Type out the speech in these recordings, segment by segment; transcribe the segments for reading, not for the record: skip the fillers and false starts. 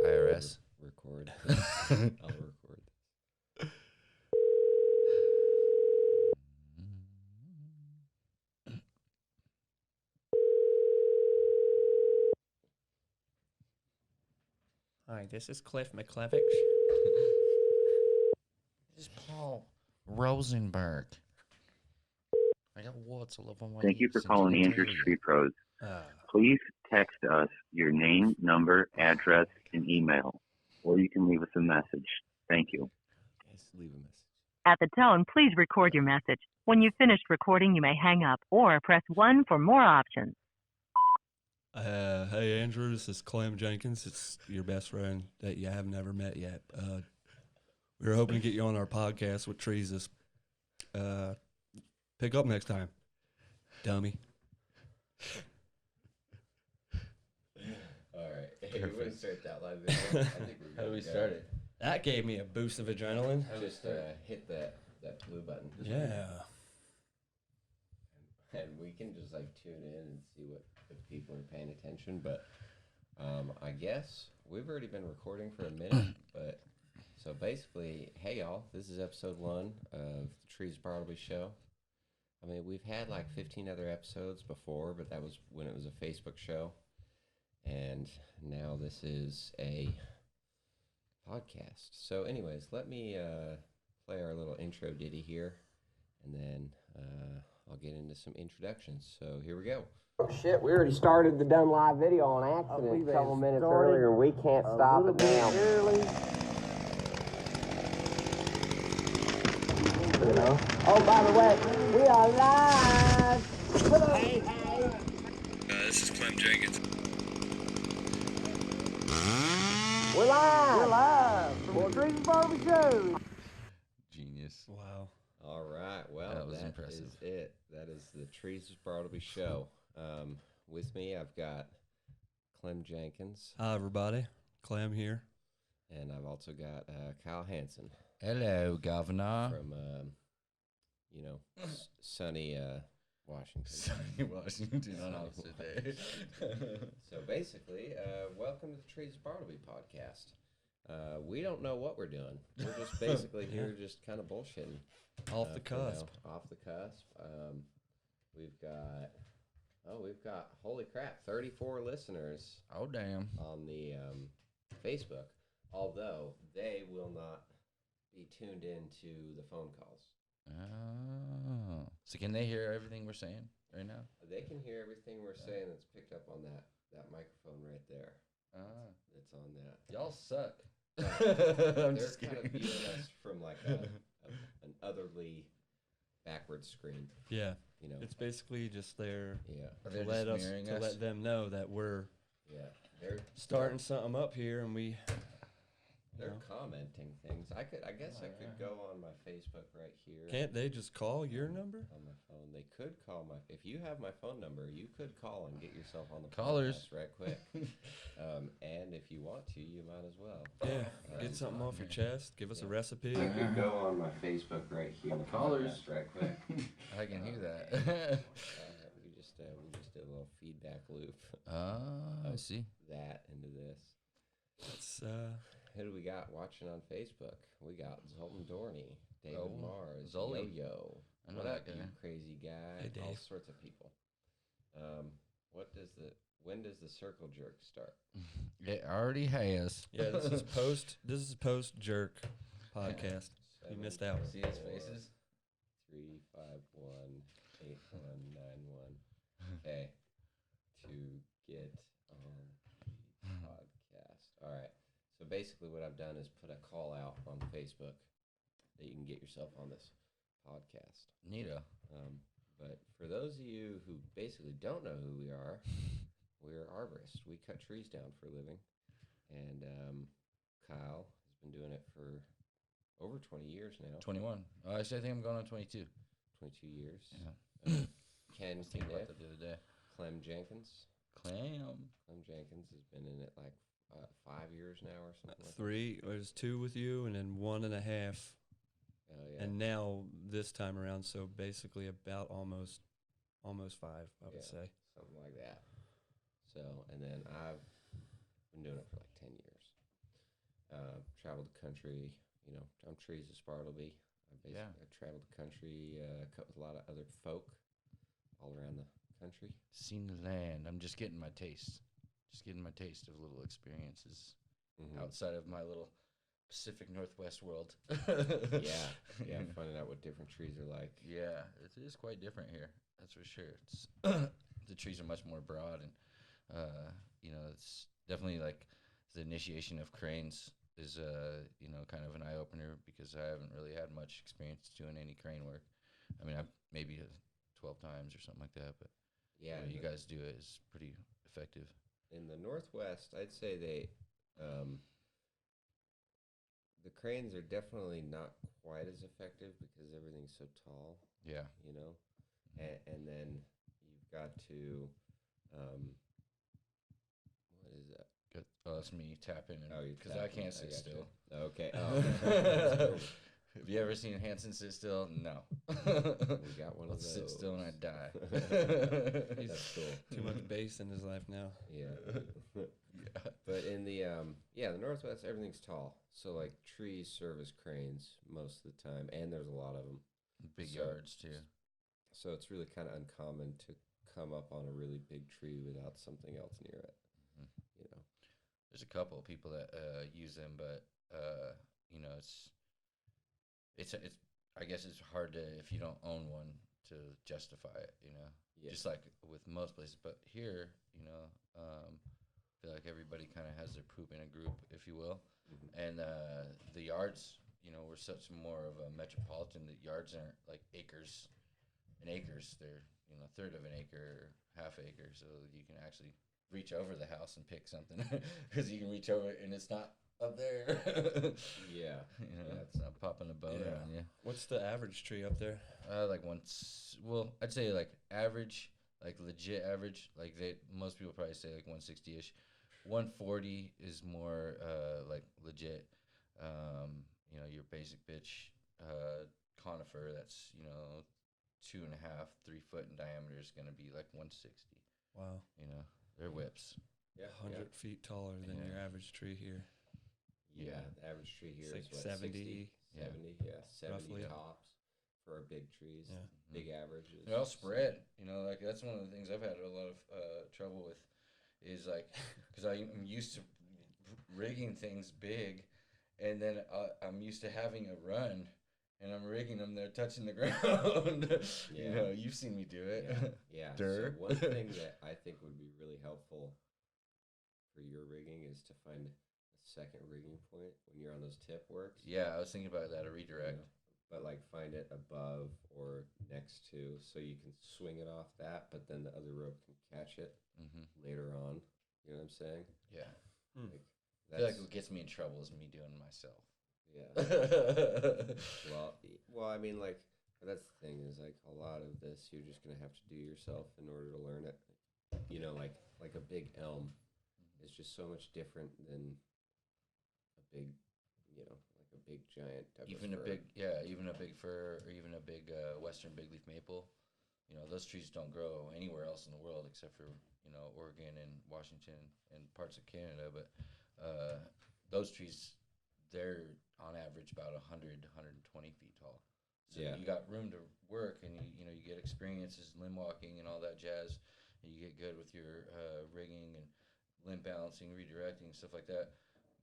IRS. Record. I'll record. Hi, this is Cliff McClevich. This is Paul Rosenberg. I got warts all over my Thank you for knees and calling Andrew's genitalia. Tree Pros. Please text us your name, number, address, and email, or you can leave us a message. Thank you. Yes, leave a message. At the tone, please record your message. When you've finished recording, you may hang up or press 1 for more options. Hey, Andrew, this is Clem Jenkins. It's your best friend that you have never met yet. We were hoping to get you on our podcast with Treesus. Pick up next time, dummy. All right. Hey, we're going to start that live video. I think we're How do good we to go. start it? That gave me a boost of adrenaline. Just hit that blue button. Yeah. And we can just like tune in and see what if people are paying attention. But I guess we've already been recording for a minute. But so basically, hey y'all, this is episode 1 of the Trees Bartleby Show. I mean, we've had like 15 other episodes before, but that was when it was a Facebook show. And now this is a podcast. So anyways, let me play our little intro ditty here, and then I'll get into some introductions. So here we go. Oh shit, we already started the done live video on accident a couple minutes earlier. We can't stop it now. You know? Oh, by the way, we are live! Hey, hey! This is Clem Jenkins. We're live! We're live! From the Treesus Bartleby Show! Genius. Wow. All right, well, That was that impressive. is it. That is the Trees Bartleby Show. With me, I've got Clem Jenkins, Hi, everybody. Clem here. and I've also got Kyle Hansen Hello, Governor. from, sunny Washington. Sunny Washington on Officer Day. So basically, welcome to the Trees Bartleby podcast. We don't know what we're doing. We're just basically here just kind of bullshitting. Off the cusp. Off the cusp. We've got, holy crap, 34 listeners Oh, damn. on the Facebook, although they will not be tuned into the phone calls. Oh. So can they hear everything we're saying right now? They can hear everything we're saying that's picked up on that microphone right there. Ah. That's on that. Y'all suck. They're I'm just kind of kidding. viewing us from like an otherly backwards screen. Yeah. You know. It's basically just there Yeah. Are to they let just us mirroring to us? let them know that we're Yeah. They're starting something up here, and we. They're commenting things. I guess I could go on my Facebook right here. Can't they just call your number? On my phone, they could call my. If you have my phone number, you could call and get yourself on the Callers. podcast right quick. And if you want to, you might as well. Yeah. Get something off your chest. Give us a recipe. I could go on my Facebook right here. On the Callers. podcast right quick. I can hear that. We just did a little feedback loop. I see. That into this. It's Who do we got watching on Facebook? We got Zoltan Dorney, David Oh, Mars, Zolly. Yo-Yo. I know What that up, you guy. crazy guy? Hey, All Dave. sorts of people. When does the circle jerk start? It already has. yeah. This is post jerk podcast. You missed out. See his faces? 351-8191. Okay. To get on the podcast. All right. So basically what I've done is put a call out on Facebook that you can get yourself on this podcast. Neato. But for those of you who basically don't know who we are, we're arborists. We cut trees down for a living. And Kyle has been doing it for over 20 years now. 21. Actually, I think I'm going on 22. 22 years. Yeah. Ken Thinking about Kniff, that the other day. Clem Jenkins. Clam. Clem Jenkins has been in it like 5 years now or something like 3. There's 2 with you, and then 1.5. that. Oh, yeah. And now this time around, so basically about almost 5, I would say. Something like that. So, and then I've been doing it for like 10 years. traveled the country. You know, I'm Treesus Bartleby. I traveled the country, cut with a lot of other folk all around the country. Seen the land. I'm just getting my taste. Just getting my taste of little experiences outside of my little Pacific Northwest world. yeah, finding out what different trees are like. Yeah, it is quite different here. That's for sure. It's the trees are much more broad, and you know, it's definitely like the initiation of cranes is you know, kind of an eye opener because I haven't really had much experience doing any crane work. I mean, I maybe 12 times or something like that, but Yeah, the way you guys do it is pretty effective. in the Northwest, I'd say the cranes are definitely not quite as effective because everything's so tall. Yeah. You know, and then you've got to what is that? Good. Oh, that's me tapping. Oh, you're because I tapping. can't sit gotcha. still. Okay. Oh, that's cool. Have you ever seen Hanson sit still? No. We got one Let's of sit those. still and I die. That's cool. Too much bass in his life now. Yeah. But in the the Northwest, everything's tall. So like trees serve as cranes most of the time, and there's a lot of them. Big So- yards too. So it's really kind of uncommon to come up on a really big tree without something else near it. You know. There's a couple of people that use them, but you know, it's I guess it's hard to, if you don't own one, to justify it. You know, Yeah. just like with most places, but here, you know, I feel like everybody kind of has their poop in a group, if you will, and the yards. You know, we're such more of a metropolitan that yards aren't like acres and acres. They're, you know, a third of an acre, half acre, so you can actually reach over the house and pick something because you can reach over it and it's not up there. Yeah. You know, Yeah. it's not popping a boner Yeah. on you. What's the average tree up there? Like well, I'd say like average, like legit average. Like most people probably say like 160-ish. 140 is more like legit. You know, your basic bitch conifer that's, you know, 2.5, 3 foot in diameter is gonna be like 160. Wow. You know, they're whips. Yeah. 100 feet taller than Yeah. your average tree here. Yeah. The average tree here It's is like what, 70? 60? 70, yeah, 70 Roughly. tops for our big trees. Yeah. Big averages. They're all spread. You know, like that's one of the things I've had a lot of trouble with, is like, because I'm used to rigging things big, and then I'm used to having a run, and I'm rigging them. They're touching the ground. You Yeah. know, you've seen me do it. Yeah. Durr. So one thing that I think would be really helpful for your rigging is to find a second rigging point when you're on those tip works. Yeah, I was thinking about that, a you redirect. know, but like find it above or next to, so you can swing it off that, but then the other rope can catch it later on. You know what I'm saying? Yeah. Like, I feel like what gets me in trouble is me doing it myself. yeah. Well, I mean, like, that's the thing is, like, a lot of this you're just gonna have to do yourself in order to learn it. You know, like a big elm is just so much different than a big, you know, like a big giant Douglas Even a fir. even a big fir, or even a big western big leaf maple. You know, those trees don't grow anywhere else in the world except for, you know, Oregon and Washington and parts of Canada. But those trees, they're on average about 100, 120 feet tall. So Yeah. you got room to work, and you know, you get experiences limb walking and all that jazz. And you get good with your rigging and limb balancing, redirecting, stuff like that.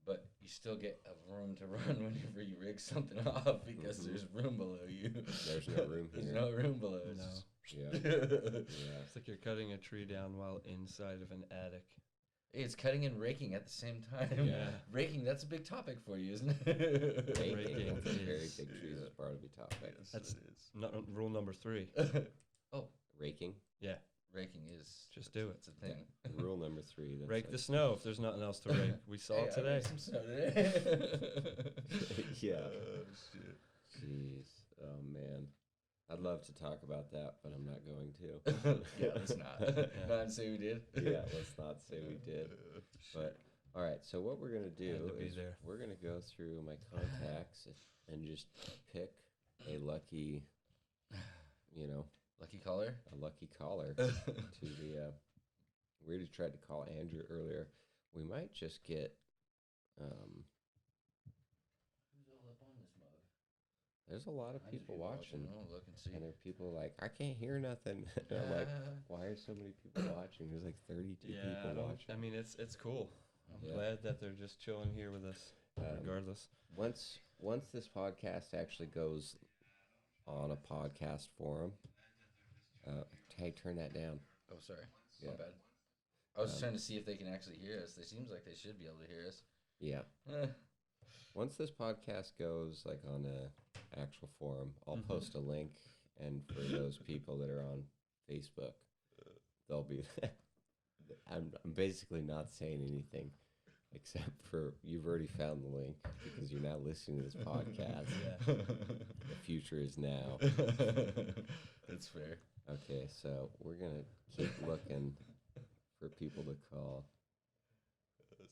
But you still get a room to run whenever you rig something off because there's room below you. There's no room There's here. no room below. It's No. just- Yeah. Yeah. It's like you're cutting a tree down while inside of an attic. It's cutting and raking at the same time. Yeah. Raking, that's a big topic for you, isn't it? Raking, that's a very is- big trees is part of the topic. Yes, That's it is. rule number 3. Oh, Raking. Yeah. raking is Just do it. It's a thing. Rule number 3. That's Rake like, the snow if there's nothing else to rake. We saw it I today. raked some snow today. Yeah. Oh, shit. Jeez. Oh man. I'd love to talk about that, but I'm not going to. Yeah, let's not. Not say we did. Yeah, let's not say we did. But all right, so what we're gonna do Had to be is there. we're gonna go through my contacts and just pick a lucky, you know, Lucky caller. a lucky caller to the. We already tried to call Andrew earlier. We might just get There's a lot of people watching. Oh, look and see. And there are people like, I can't hear nothing. And I'm like, why are so many people watching? There's like 32 people watching. I mean, it's cool. I'm glad that they're just chilling here with us, regardless. Once this podcast actually goes on a podcast forum, hey, turn that down. Oh, sorry. My bad. I was trying to see if they can actually hear us. It seems like they should be able to hear us. Yeah. Once this podcast goes like on a actual forum, I'll post a link, and for those people that are on Facebook, they'll be. I'm basically not saying anything, except for you've already found the link because you're now listening to this podcast. The future is now. That's fair. Okay, so we're gonna keep looking for people to call.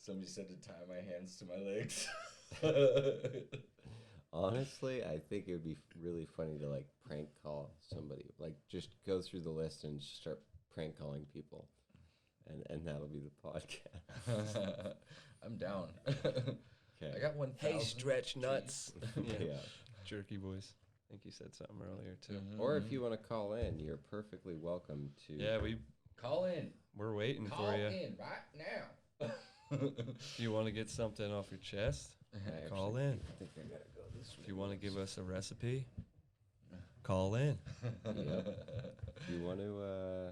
Somebody said to tie my hands to my legs. Honestly, I think it would be really funny to like prank call somebody. Like just go through the list and just start prank calling people. And that'll be the podcast. I'm down. Okay. I got 1,000. Hey, stretch nuts. Yeah. Jerky boys. I think you said something earlier too. Or if you want to call in, you're perfectly welcome to. Yeah, Call in. we're waiting Call for you. in right now. If you want to get something off your chest, call in. I think I gotta go this way. If you want to give us a recipe, call in. If you want to,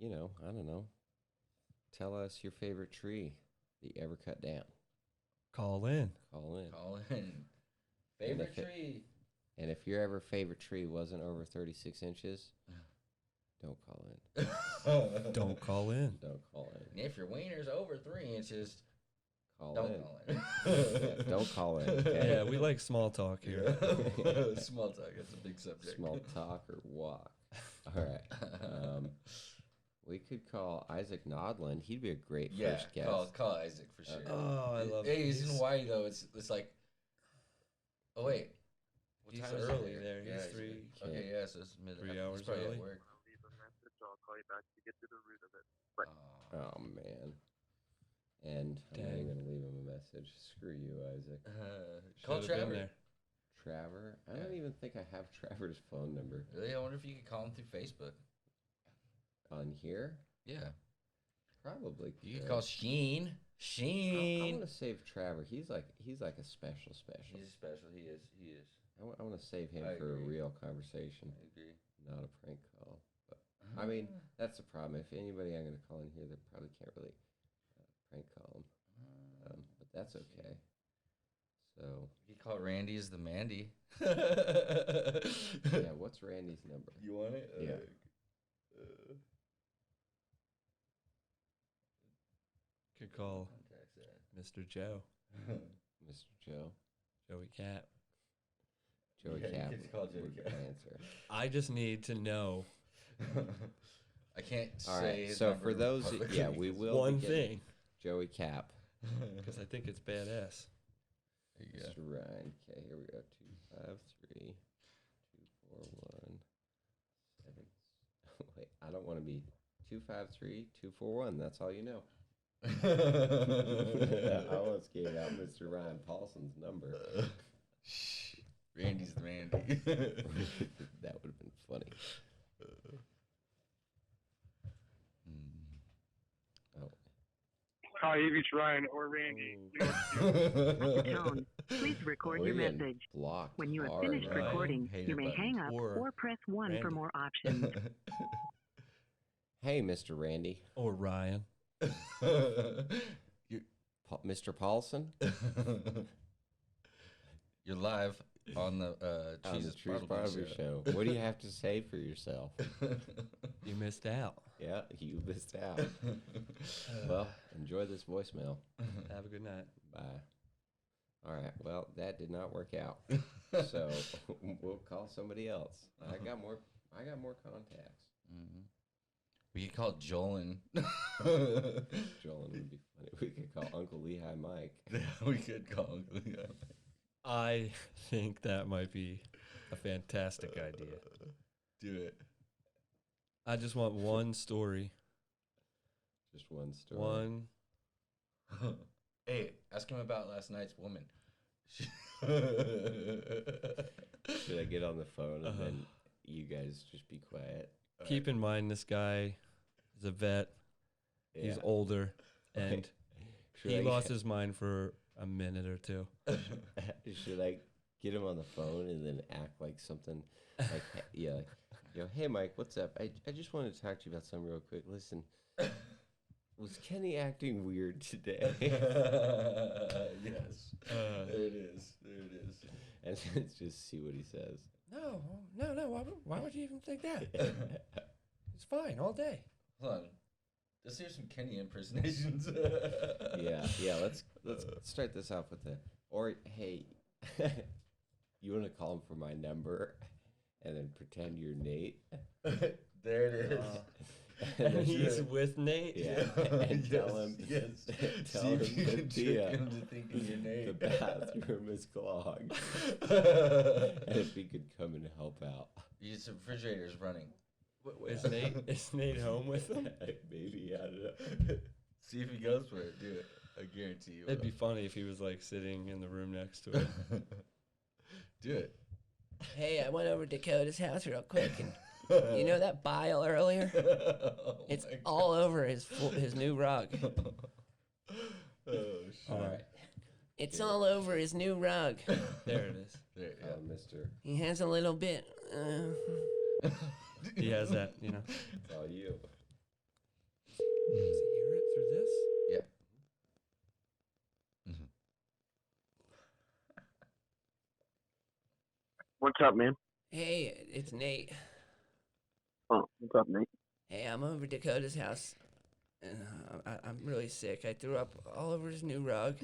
I don't know, tell us your favorite tree that you ever cut down. Call in. Call in. Call in. Favorite if it- tree. And if your ever favorite tree wasn't over 36 inches, don't call in. Don't call in. Don't call in. And if your wiener's over 3 inches, Call don't in. call in. Yeah, don't call in. Okay? Yeah, we like small talk here. Small talk. That's a big subject. Small talk or walk. All right. We could call Isaac Nodland. He'd be a great first guest. Call Isaac for sure. Oh, I love Hey, he's in these. Hawaii though. It's like. Oh wait. What He's time is it early there. He's Yeah, three. Okay, yeah, so it's 3 hours he's probably early. At work. Leave a message. I'll call you back to get to the root of it. But Oh, man. And I'm not even going to leave him a message. Screw you, Isaac. Call Should've been Trevor. there. Trevor? I don't even think I have Trevor's phone number. Really? I wonder if you could call him through Facebook. On here? Yeah. Probably. You could call Sheen. I want to save Trevor. He's like a special. He's special. He is. I want to save him I for a agree. real conversation, I agree. not a prank call. But I mean, that's the problem. If anybody I'm going to call in here, they probably can't really prank call him. But that's okay. So You could call Randy's the Mandy. yeah, what's Randy's number? You want it? Yeah. Could call Contacts that. Mr. Joe. Mr. Joe. Joey Capp. Joey Yeah, you Capp could call Joey would Capp. answer. I just need to know I can't All say right. his So number for those, publicly yeah, we because- will one be getting thing, Joey Capp. because I think it's badass. There you go. Mr. Ryan. Okay, here we go. 253 241 7. Wait, I don't want to be 253 241. That's all you know. I almost gave out Mr. Ryan Paulson's number. Randy's the Randy. That would have been funny. Oh, hi, you've reached Ryan or Randy. You know what to do. At the tone, please record your we're getting message. blocked When you have hard, finished Ryan. recording, Hater you may button. hang up Or or press 1 for Randy. more options. Hey, Mr. Randy. Or Ryan. Mr. Paulson? You're live on the On the Treesus Treesus Bartleby Bartleby show. What do you have to say for yourself? You missed out. Yeah, you missed out. Well, enjoy this voicemail. Have a good night. Bye. All right. Well, that did not work out. So we'll call somebody else. I got more contacts. Mm-hmm. We could call Jolin. Jolin would be funny. We could call Uncle Lehigh Mike. We could call Uncle Leo. I think that might be a fantastic idea. Do it. I just want one story. Just one story. One. Hey, ask him about last night's woman. Should I get on the phone and then you guys just be quiet? Keep in mind, this guy is a vet. He's older, and he lost his mind for a minute or two. Should I get him on the phone and then act like something like, hey, Mike, what's up? I just wanted to talk to you about something real quick. Listen, was Kenny acting weird today? Yes. There it is. And let's just see what he says. No. Why would you even think that? It's fine all day. Hold on. Let's hear some Kenny impersonations. Yeah. Let's start this off with hey, you want to call him for my number, and then pretend you're Nate. There it is. And he's with Nate. Yeah, and tell him. Yes. Tell See him if you can that trick him to thinking you're Nate. the bathroom is clogged, and if he could come and help out. His refrigerator's running. Is Nate home with him? Maybe, I don't know. See if he goes for it. Do it. I guarantee you. It'd be funny if he was like sitting in the room next to him. Do it. Hey, I went over to Dakota's house real quick, and you know that bile earlier? It's all over his new rug. Oh, shit. All right. It's all over his new rug. There it is. There, yeah. Mister, He has a little bit. He has that, it's all you. Does he hear it through this? Yeah. Mm-hmm. What's up, man? Hey, it's Nate. Oh, what's up, Nate? Hey, I'm over at Dakota's house, and I'm really sick. I threw up all over his new rug.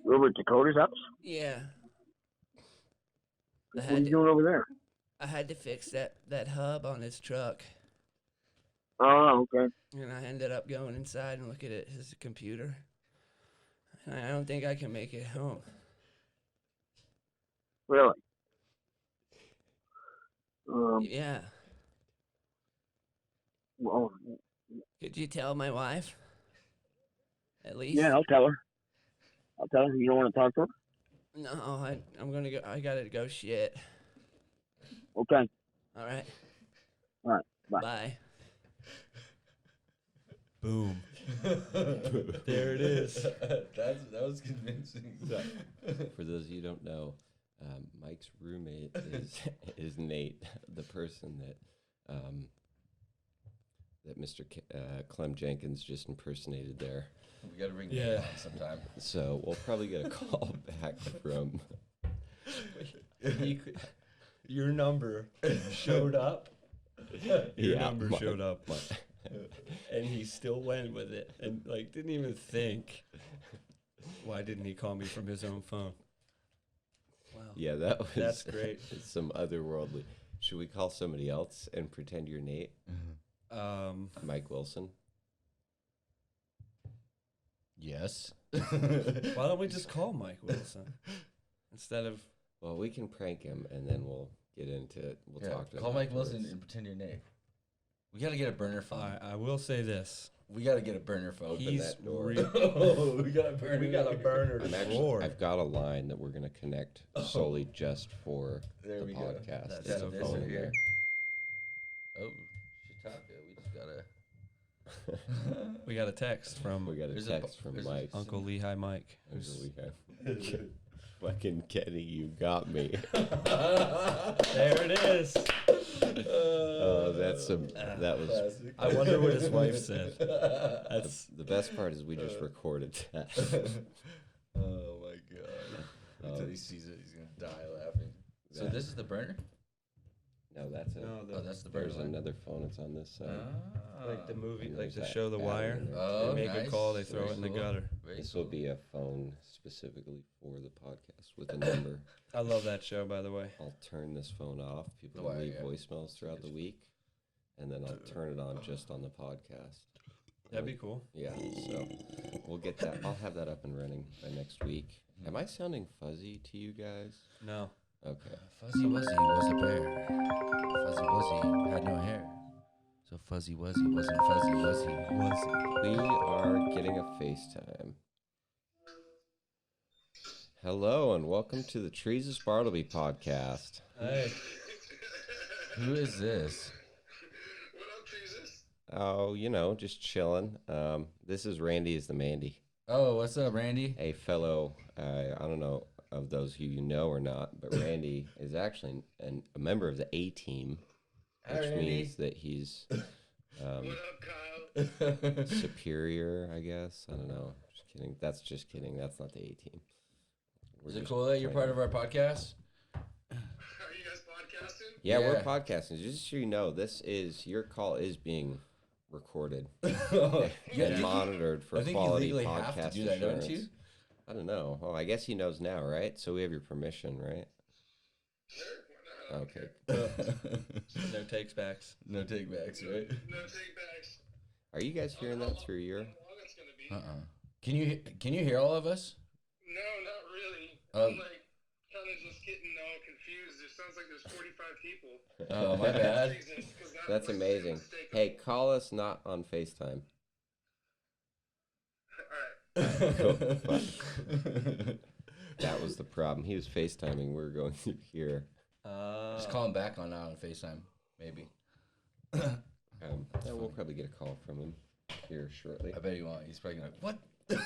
Over at Dakota's house? Yeah. What are you doing over there? I had to fix that hub on his truck, Oh, okay. and I ended up going inside and looking at his computer. And I don't think I can make it home. Really? Yeah. Well, Could you tell my wife? At least? yeah, I'll tell her. You don't want to talk to her? No, I'm gonna go. I gotta go shit. Okay. All right. All right. Bye. Bye. Boom. There it is. That was convincing. For those of you who don't know, Mike's roommate is Nate, the person that Mr. Clem Jenkins just impersonated there. We got to bring Nate on sometime. So we'll probably get a call back from. Your number showed up. Your number showed up. And he still went with it and didn't even think. Why didn't he call me from his own phone? Wow. Yeah, that's great. Some otherworldly. Should we call somebody else and pretend you're Nate? Mm-hmm. Mike Wilson. Yes. Why don't we just call Mike Wilson instead of? Well, we can prank him and then we'll get into it. We'll talk to him. Call Mike afterwards. Wilson and pretend you're Nate. We got to get a burner phone. I will say this. We got to get a burner phone. He's that door. we got a burner. We got a burner I've got a line that we're going to connect solely just for the podcast. That's There's so a cool. phone in there. Oh, Chicago. We just got to... We got a text from We got a text from Mike. Uncle Lehigh Mike. Fucking Kenny, you got me. There it is. Oh, that was. I wonder what his wife said. That's The best part is we just recorded that. Oh, my God. Until he sees it, he's going to die laughing. So this is the burner? No, that's it. That's the burner There's line. another phone. It's on this side. like the movie, And like there's the that show The battery Wire. in there. Oh, They make nice. a call, they throw Very it in the cool. gutter. Very This cool. will be a phone specifically for the podcast with a number. I love that show, by the way. I'll turn this phone off. People The can Wire, leave yeah. voicemails throughout the week, and then I'll turn it on just on the podcast. That'd be cool. Yeah, so we'll get that. I'll have that up and running by next week. Am I sounding fuzzy to you guys? No. Okay. Fuzzy Wuzzy was a bear. Fuzzy Wuzzy had no hair. So Fuzzy Wuzzy wasn't Fuzzy Wuzzy. We are getting a FaceTime. Hello and welcome to the Treesus Bartleby podcast. Hey. Who is this? What up, Treesus? Oh, just chilling. This is Randy is the Mandy, Oh, what's up, Randy? a fellow, I don't know of those who you know or not, but Randy is actually a member of the A-team, Hi, which Randy. means that he's What up, Kyle? superior, I guess. I don't know. Just kidding. That's just kidding. That's not the A-team. Is it cool that you're part of our podcast? Are you guys podcasting? Yeah, we're Yeah. podcasting. Just so you know, your call is being recorded Yeah, and monitored for I think you quality legally podcast have to do that, don't assurance. you? I don't know. Well, I guess he knows now, right? So we have your permission, right? Sure. Why not? Okay. No takes backs. No take backs, right? No take backs. Are you guys hearing that through your? How long it's gonna be? Can you hear all of us? No, not really. Um, I'm like kind of just getting all confused. It sounds like there's 45 people. Oh, my bad. Jesus, 'cause that That's was a amazing. mistake. Hey, call us not on FaceTime. All right. That was the problem. He was FaceTiming. We were going through here. Just call him back on FaceTime, maybe. Yeah, we'll probably get a call from him here shortly. I bet he won't. He's probably gonna what?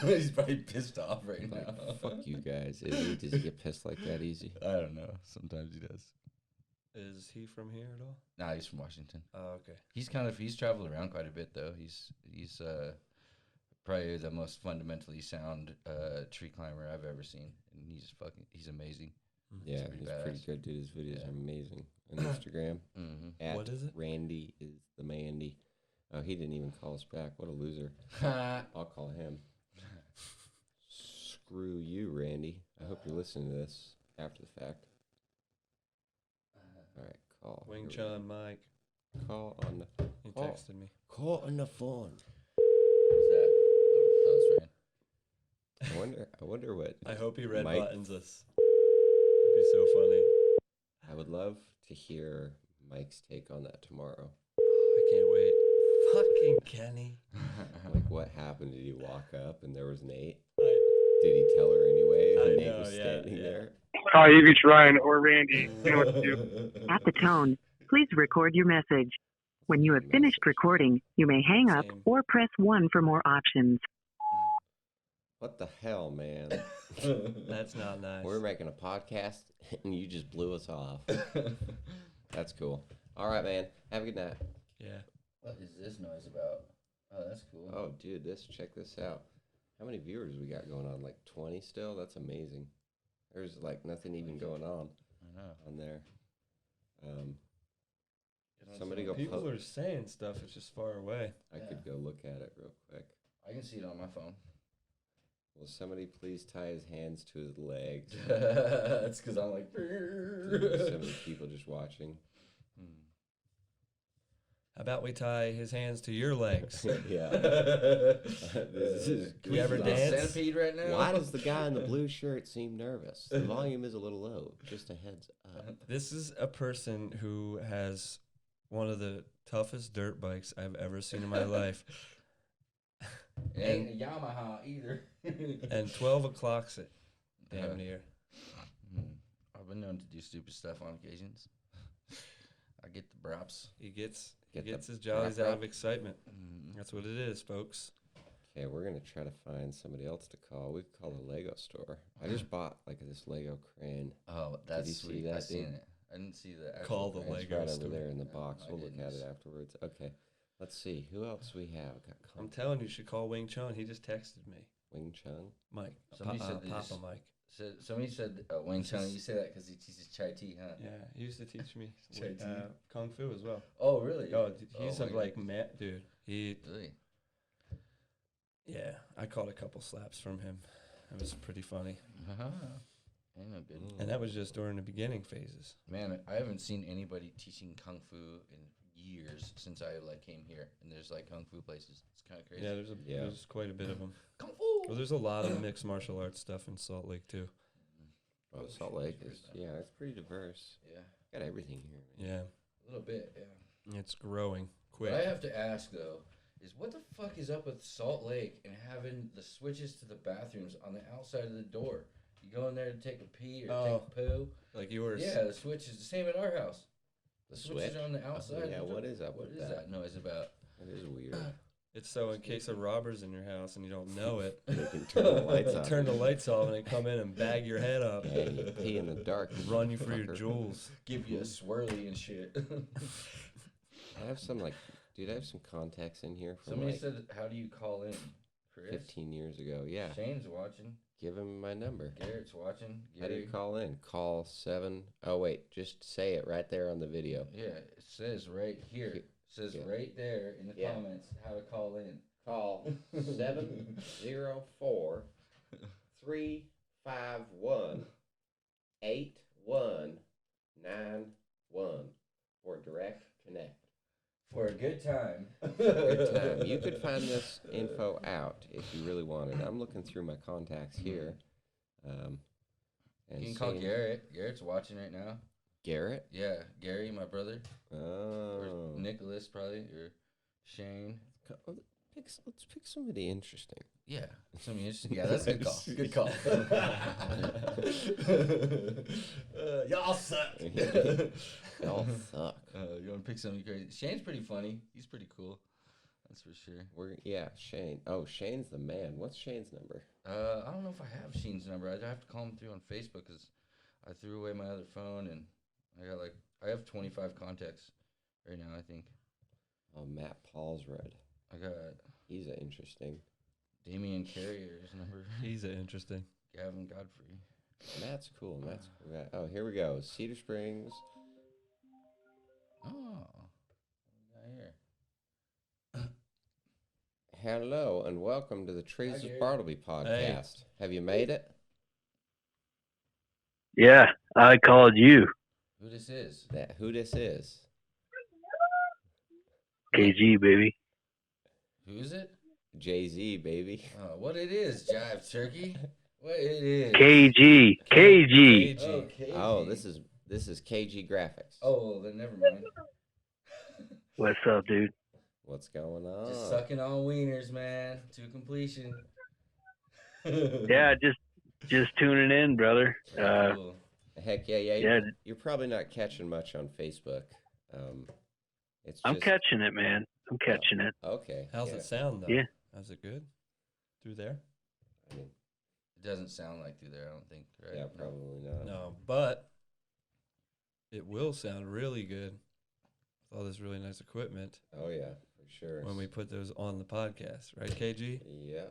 He's probably pissed off right now. Fuck you guys. Does he get pissed like that easy? I don't know. Sometimes he does. Is he from here at all? Nah, he's from Washington. Oh, okay. He's traveled around quite a bit though. He's probably the most fundamentally sound tree climber I've ever seen, and he's amazing. Yeah, pretty he's badass. pretty good, dude. His videos Yeah. are amazing on Instagram. Mm-hmm. At What is it? Randy is the Mandy. Oh, he didn't even call us back. What a loser. I'll call him. Screw you, Randy. I hope you're listening to this after the fact. All right, call. Wing Here we Chun Mike. go. Call on the. He Call. texted me. Call on the phone. What's that? Oh, that's Ryan. I wonder what. I hope he red Mike- buttons us. That'd be so funny. I would love to hear Mike's take on that tomorrow. I can't wait. Fucking Kenny. Like, what happened? Did he walk up and there was Nate? I, Did he tell her anyway? I And Nate know, was yeah, standing yeah. there. Hi, Evie, Ryan, or Randy. You know what to do. At the tone, please record your message. When you have finished recording, you may hang up Same. or press 1 for more options. What the hell, man? that's not nice. We're making a podcast and you just blew us off. That's cool. All right, man. Have a good night. Yeah. What is this noise about? Oh, that's cool. Oh, dude, check this out. How many viewers we got going on? Like 20 still? That's amazing. There's like nothing even going on I know. on there. Somebody go. People are saying stuff. It's just far away. I could go look at it real quick. I can see it on my phone. Will somebody please tie his hands to his legs? That's because I'm like. So many people just watching. How about we tie his hands to your legs? Yeah. This is Can we ever on dance? Centipede right now? Why does the guy in the blue shirt seem nervous? The volume is a little low. Just a heads up. This is a person who has one of the toughest dirt bikes I've ever seen in my life. It ain't a Yamaha either. And 12 o'clock's it. Damn near. I've been known to do stupid stuff on occasions. I get the props. He gets Get the his jollies prop out up. of excitement. That's what it is, folks. Okay, we're gonna try to find somebody else to call. We could call the Lego store. I just bought like this Lego crane. Oh, that's you see sweet. that, I seen dude? it. I didn't see the actual Call the brand. It's Lego right store. over there in the No, box. I We'll look at didn't. it afterwards. Okay, let's see who else we have. Got I'm telling you, you should call Wing Chun. He just texted me. Wing Chun. Mike. Somebody said they Papa just- Mike. Somebody said Wayne Chun. You say that because he teaches Chai Tea, huh? Yeah, he used to teach me Chai tea. Kung Fu as well. Oh, really? Oh, he's my like, goodness. dude. He, Really? yeah, I caught a couple slaps from him. It was pretty funny. Ain't no good. And that was just during the beginning phases. Man, I haven't seen anybody teaching kung fu in years since I came here. And there's like kung fu places. It's kind of crazy. Yeah, Yeah. there's quite a bit of them. Kung fu. Well, there's a lot of mixed martial arts stuff in Salt Lake too. Oh, Salt Lake is it's pretty diverse. Yeah, Got everything here. Man. Yeah, a little bit. Yeah. it's growing quick. What I have to ask though is what the fuck is up with Salt Lake and having the switches to the bathrooms on the outside of the door? You go in there to take a pee or Oh. take a poo. Like yours. Yeah, the switch is the same at our house. The switch is switch? on the outside. Yeah, what is up What with is that? that noise about? That is weird. It's so in case of robbers in your house and you don't know it, You can turn the lights they off. turn the lights off and they come in and bag your head up, Yeah, you pee in the dark. run you for your fucker. jewels. Give you a swirly and shit. I have some dude, I have some contacts in here from Somebody said, "How do you call in?" Chris. 15 years ago. Yeah. Shane's watching. Give him my number. Garrett's watching. How do you Gary. call in? Call 7. Oh, wait. Just say it right there on the video. Yeah, it says right here. It says Yeah. right there in the Yeah. comments how to call in. Call 704 351 8191 for direct connect. For a good time. Good time. You could find this info out if you really wanted. I'm looking through my contacts here. And You can call seeing- Garrett. Garrett's watching right now. Garrett? Yeah, Gary, my brother. Oh. Or Nicholas, probably. Or Shane. Let's pick somebody interesting. Yeah. Something interesting. Yeah, that's a good call. Good call. Y'all suck. Y'all suck. You want to pick something crazy? Shane's pretty funny. He's pretty cool. That's for sure. Shane. Oh, Shane's the man. What's Shane's number? I don't know if I have Shane's number. I'd have to call him through on Facebook because I threw away my other phone and I have 25 contacts right now, I think. Oh, Matt Paulsrud. He's interesting. Damian Carrier's number. He's interesting. Gavin Godfrey. Matt's cool. Matt's a cool guy. Oh, here we go. Cedar Springs. Oh, what we got here? Hello and welcome to the Treesus Gary. Bartleby podcast. Have you made it? Yeah, I called you. Who this is? Who this is? KG, baby. Who is it? Jay-Z, baby. What it is, Jive Turkey? What it is? KG. KG. Oh, KG. Oh, this is KG Graphics. Oh, well, then never mind. What's up, dude? What's going on? Just sucking on wieners, man, to completion. Yeah, just tuning in, brother. Cool. Heck yeah. Yeah. You're probably not catching much on Facebook. I'm catching it, man. I'm catching it. Okay. How's it sound, though? Yeah. How's it good? Through there? I mean, It doesn't sound like through there, I don't think, right? yeah, probably not. No, but it will sound really good with all this really nice equipment Oh yeah, for sure. when we put those on the podcast, right, KG? Yeah,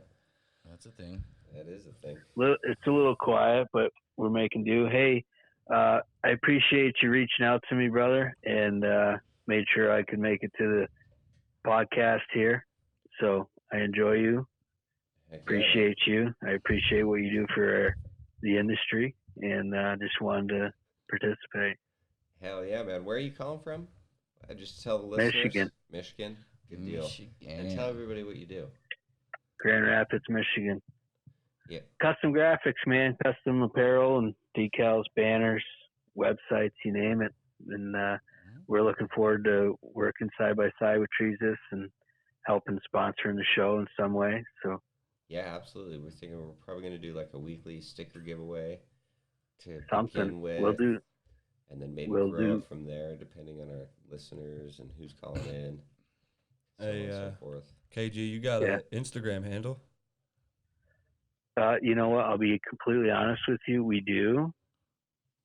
That's a thing. that is a thing. It's a little quiet, but we're making do. Hey, I appreciate you reaching out to me, brother, and made sure I could make it to the podcast here. So I enjoy you. Heck yeah. Appreciate you. I appreciate what you do for the industry, and just wanted to participate. Hell yeah, man. Where are you calling from? I just tell the listeners. Michigan. Michigan. Good deal. Michigan. And tell everybody what you do. Grand Rapids, Michigan. Yeah. Custom graphics, man. Custom apparel and decals, banners, websites, you name it. And we're looking forward to working side by side with Treesus and helping sponsoring the show in some way. So Yeah, absolutely. We're thinking we're probably going to do like a weekly sticker giveaway to begin something with. we'll do. And then maybe Will grow do. it from there, depending on our listeners and who's calling in. So Hey, on and so forth. KG, you got Yeah. an Instagram handle? You know what? I'll be completely honest with you. We do,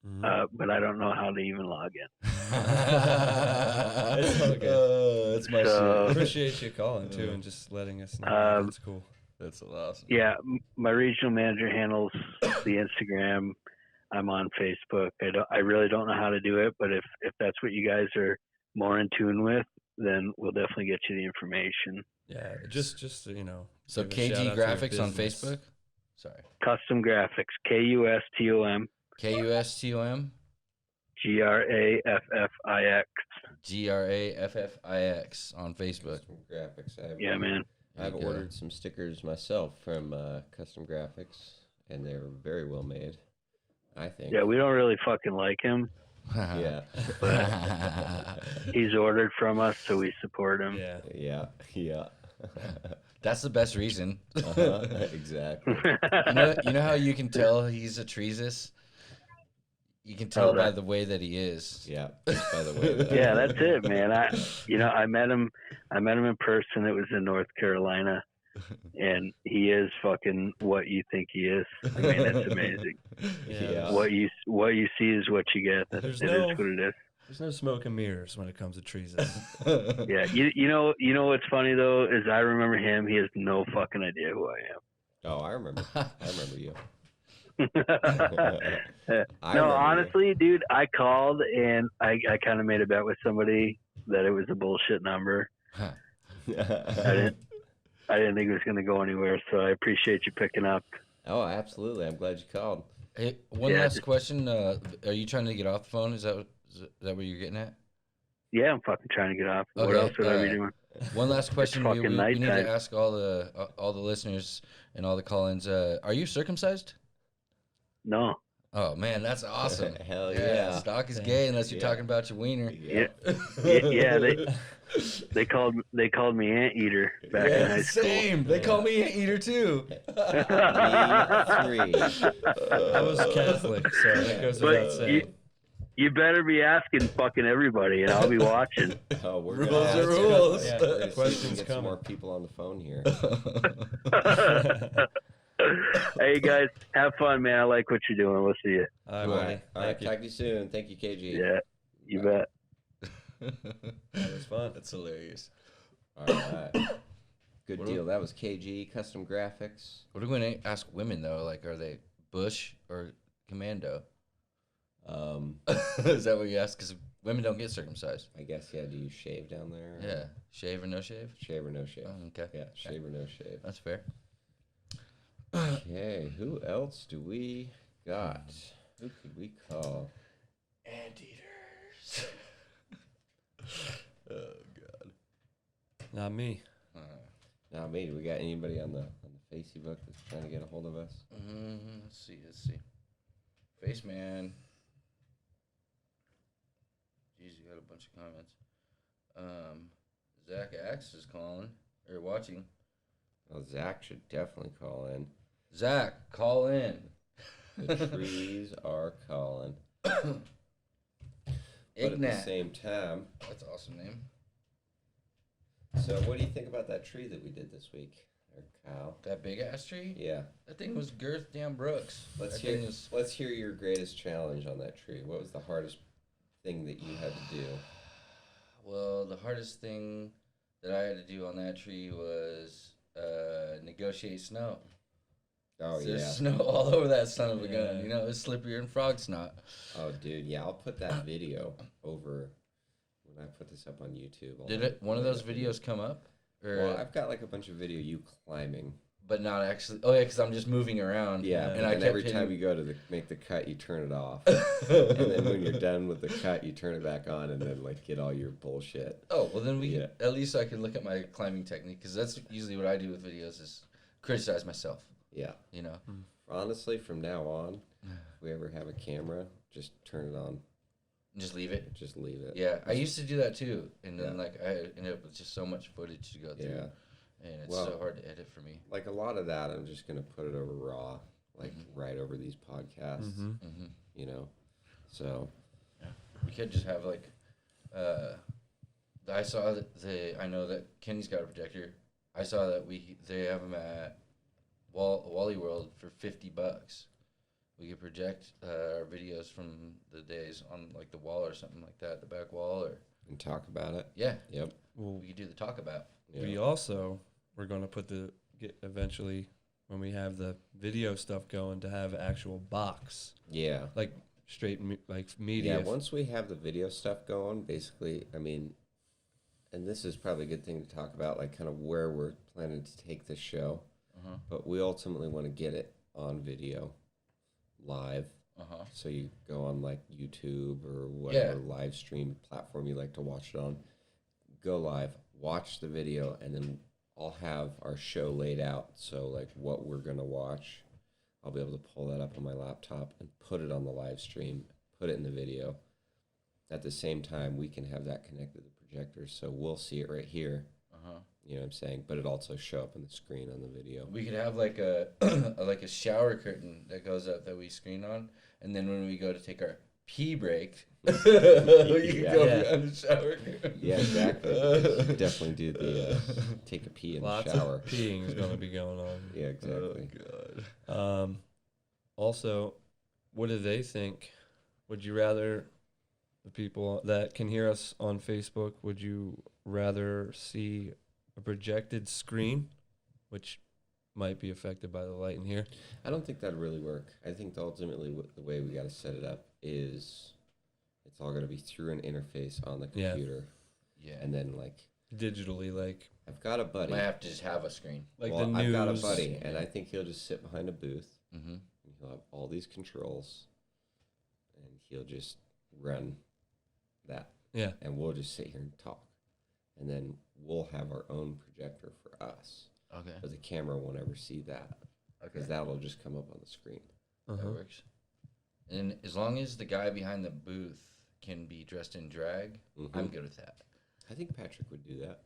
Mhm. but I don't know how to even log in. It's all good. That's my So- shit. Appreciate you calling, too, and just letting us know. That's cool. That's awesome. Yeah, my regional manager handles the Instagram. I'm on Facebook. I really don't know how to do it, but if that's what you guys are more in tune with, then we'll definitely get you the information. Yeah, just you know. So give a shout KG out to your Graphics on business. Facebook? Sorry. Custom Graphics, KUSTOM KUSTOM GRAFFIX. GRAFFIX on Facebook. Custom Graphics. Yeah, man. I've There you go. ordered some stickers myself from Custom Graphics, and they're very well made, I think. Yeah, we don't really fucking like him. Yeah. He's ordered from us, so we support him. Yeah. Yeah. Yeah. That's the best reason. Exactly. You know how you can tell he's a Treesus? You can tell by the way that he is. Yeah, by the way. Yeah, that's it, man. I met him in person. It was in North Carolina, and he is fucking what you think he is. I mean, it's amazing. Yeah. What you see is what you get. It is what it is. There's no smoke and mirrors when it comes to Treesus. Yeah, you know what's funny though is I remember him. He has no fucking idea who I am. Oh, I remember you. Honestly, dude, I called and I kind of made a bet with somebody that it was a bullshit number. I didn't think it was going to go anywhere, so I appreciate you picking up. Oh, absolutely. I'm glad you called. Hey, one last question. Are you trying to get off the phone? Is that what you're getting at? Yeah, I'm fucking trying to get off. Okay, what else would I be doing? One last question. We need nighttime. to ask all the listeners and all the call-ins. Are you circumcised? No. Oh man, that's awesome. Hell yeah. Stock is gay unless you're talking about your wiener. Yeah. They called me Anteater back in high school. Same. They call me Anteater too. Me 3. I was Catholic, so that goes without saying. You better be asking fucking everybody, and I'll be watching. Oh, we're rules gonna are rules. Yeah. We're Questions get coming. some more people on the phone here. Hey guys, have fun, man. I like what you're doing. We'll see you. All right, All right. Talk to you soon. Thank you, KG. Yeah, you bet. That was fun. That's hilarious. All right. Good deal. That was KG Custom Graphics. What are we going to ask women though? Like, are they Bush or Commando? Is that what you ask? Because women don't get circumcised. I guess, yeah. Do you shave down there? Yeah. Shave or no shave? Shave or no shave. Oh, okay. Yeah, shave or no shave. That's fair. Okay, who else do we got? Who could we call? Anteaters. Oh, God. Not me. Not me. Do we got anybody on the Facebook that's trying to get a hold of us? Let's see. Face man. Jeez, you got a bunch of comments. Zach Axe is calling or watching. Well, Zach should definitely call in. Zach, call in. The trees are calling. But at the same time, that's an awesome name. So, what do you think about that tree that we did this week, or Kyle? That big ass tree? Yeah. That thing was Girth Damn Brooks. Let's hear your greatest challenge on that tree. What was the hardest thing that you had to do? Well, the hardest thing that I had to do on that tree was negotiate snow. Oh, There's yeah. snow all over that son of a gun. You know, it's slipperier than frog snot. Oh, dude, yeah, I'll put that video over when I put this up on YouTube. Did it? One of those videos come up? Or, well, I've got like a bunch of video you climbing. But not actually. Oh, yeah, because I'm just moving around. Yeah, and and every time you go to make the cut, you turn it off. And then when you're done with the cut, you turn it back on and then like get all your bullshit. Oh, well then at least I can look at my climbing technique, because that's usually what I do with videos is criticize myself. Yeah. You know? Honestly, from now on, if we ever have a camera, just turn it on. Just leave it? Just leave it. Yeah, I used to do that too. And then like I ended up with just so much footage to go through. Yeah. And it's so hard to edit for me. Like a lot of that, I'm just going to put it over raw, like right over these podcasts, you know? So. Yeah. We could just have like, I saw that I know that Kenny's got a projector. I saw that they have them at Wally World for $50. We could project our videos from the days on like the wall or something like that, the back wall, and talk about it. Yeah. Yep. Well, we could do the talk about. Yeah. We also we're going to put eventually when we have the video stuff going to have actual box. Yeah. Like straight like media. Yeah. Once we have the video stuff going, basically, I mean, and this is probably a good thing to talk about, like kind of where we're planning to take this show. But we ultimately want to get it on video, live. So you go on like YouTube or whatever live stream platform you like to watch it on. Go live, watch the video, and then I'll have our show laid out. So like what we're going to watch, I'll be able to pull that up on my laptop and put it on the live stream, put it in the video. At the same time, we can have that connected to the projector. So we'll see it right here. You know what I'm saying? But it also show up on the screen on the video. We could have like a like a shower curtain that goes up that we screen on, and then when we go to take our pee break, you can go behind the shower curtain. Yeah, exactly. Definitely do the take a pee in Lots the shower. of peeing is going to be going on. Yeah, exactly. Oh, God. Also, what do they think? Would you rather, the people that can hear us on Facebook, would you rather see a projected screen, which might be affected by the light in here? I don't think that'd really work. I think ultimately the way we got to set it up is it's all going to be through an interface on the computer. Yeah. And then, like... digitally, like... I've got a buddy. Might have to just have a screen. Like well, the news. I've got a buddy, and I think he'll just sit behind a booth. Mm-hmm. And he'll have all these controls, and he'll just run that. Yeah. And we'll just sit here and talk. And then we'll have our own projector for us. Okay. But the camera won't ever see that. Because that'll just come up on the screen. That works. And as long as the guy behind the booth can be dressed in drag, I'm good with that. I think Patrick would do that.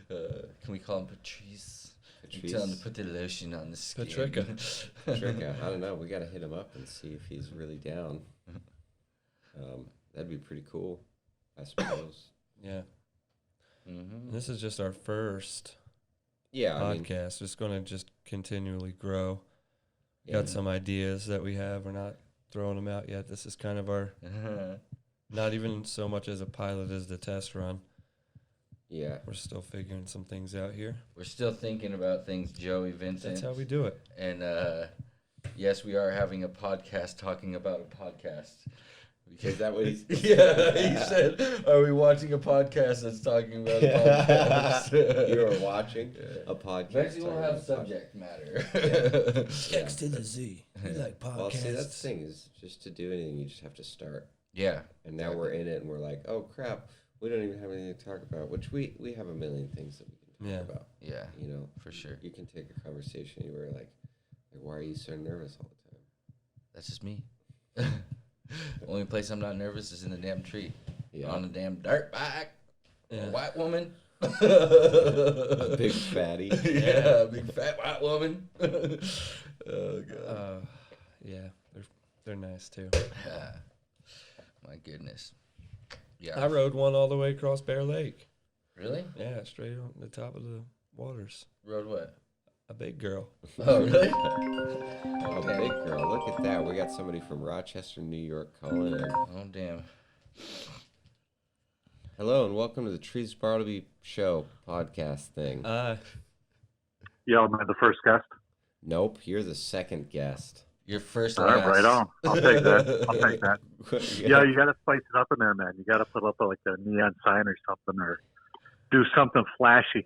Yeah. Can we call him Patrice? Patrice. Tell him to put the lotion on the skin. Patricia. I don't know. We got to hit him up and see if he's really down. That'd be pretty cool, I suppose. Yeah. This is just our first podcast. It's going to just continually grow. Got some ideas that we have. We're not throwing them out yet. This is kind of our, not even so much as a pilot as the test run. Yeah. We're still figuring some things out here. We're still thinking about things, Joey Vincent. That's how we do it. And yes, we are having a podcast talking about a podcast. Is that what he's... Yeah, he said, are we watching a podcast that's talking about a podcast? You are watching a podcast. Eventually we'll have subject matter. X to the Z. We like podcasts. Well, see, that's the thing is, just to do anything, you just have to start. Yeah. And now we're in it, and we're like, oh, crap, we don't even have anything to talk about, which we have a million things that we can talk about. Yeah, you know, for sure. You can take a conversation anywhere, like, why are you so nervous all the time? That's just me. Only place I'm not nervous is in the damn tree. Yeah. On the damn dirt bike. Yeah. A white woman. A big fatty. Yeah, a big fat white woman. Oh, God. Yeah, they're nice, too. My goodness. Yeah. I rode one all the way across Bear Lake. Really? Yeah, straight on the top of the waters. Rode what? A big girl. Oh, really? Oh, big girl. Look at that. We got somebody from Rochester, New York calling in. Oh, damn. Hello, and welcome to the Treesus Bartleby Show podcast thing. Yeah, am I the first guest? Nope, you're the second guest. Your first All right, right on. I'll take that. I'll take that. Yeah, you got to spice it up in there, man. You got to put up like a neon sign or something, or do something flashy.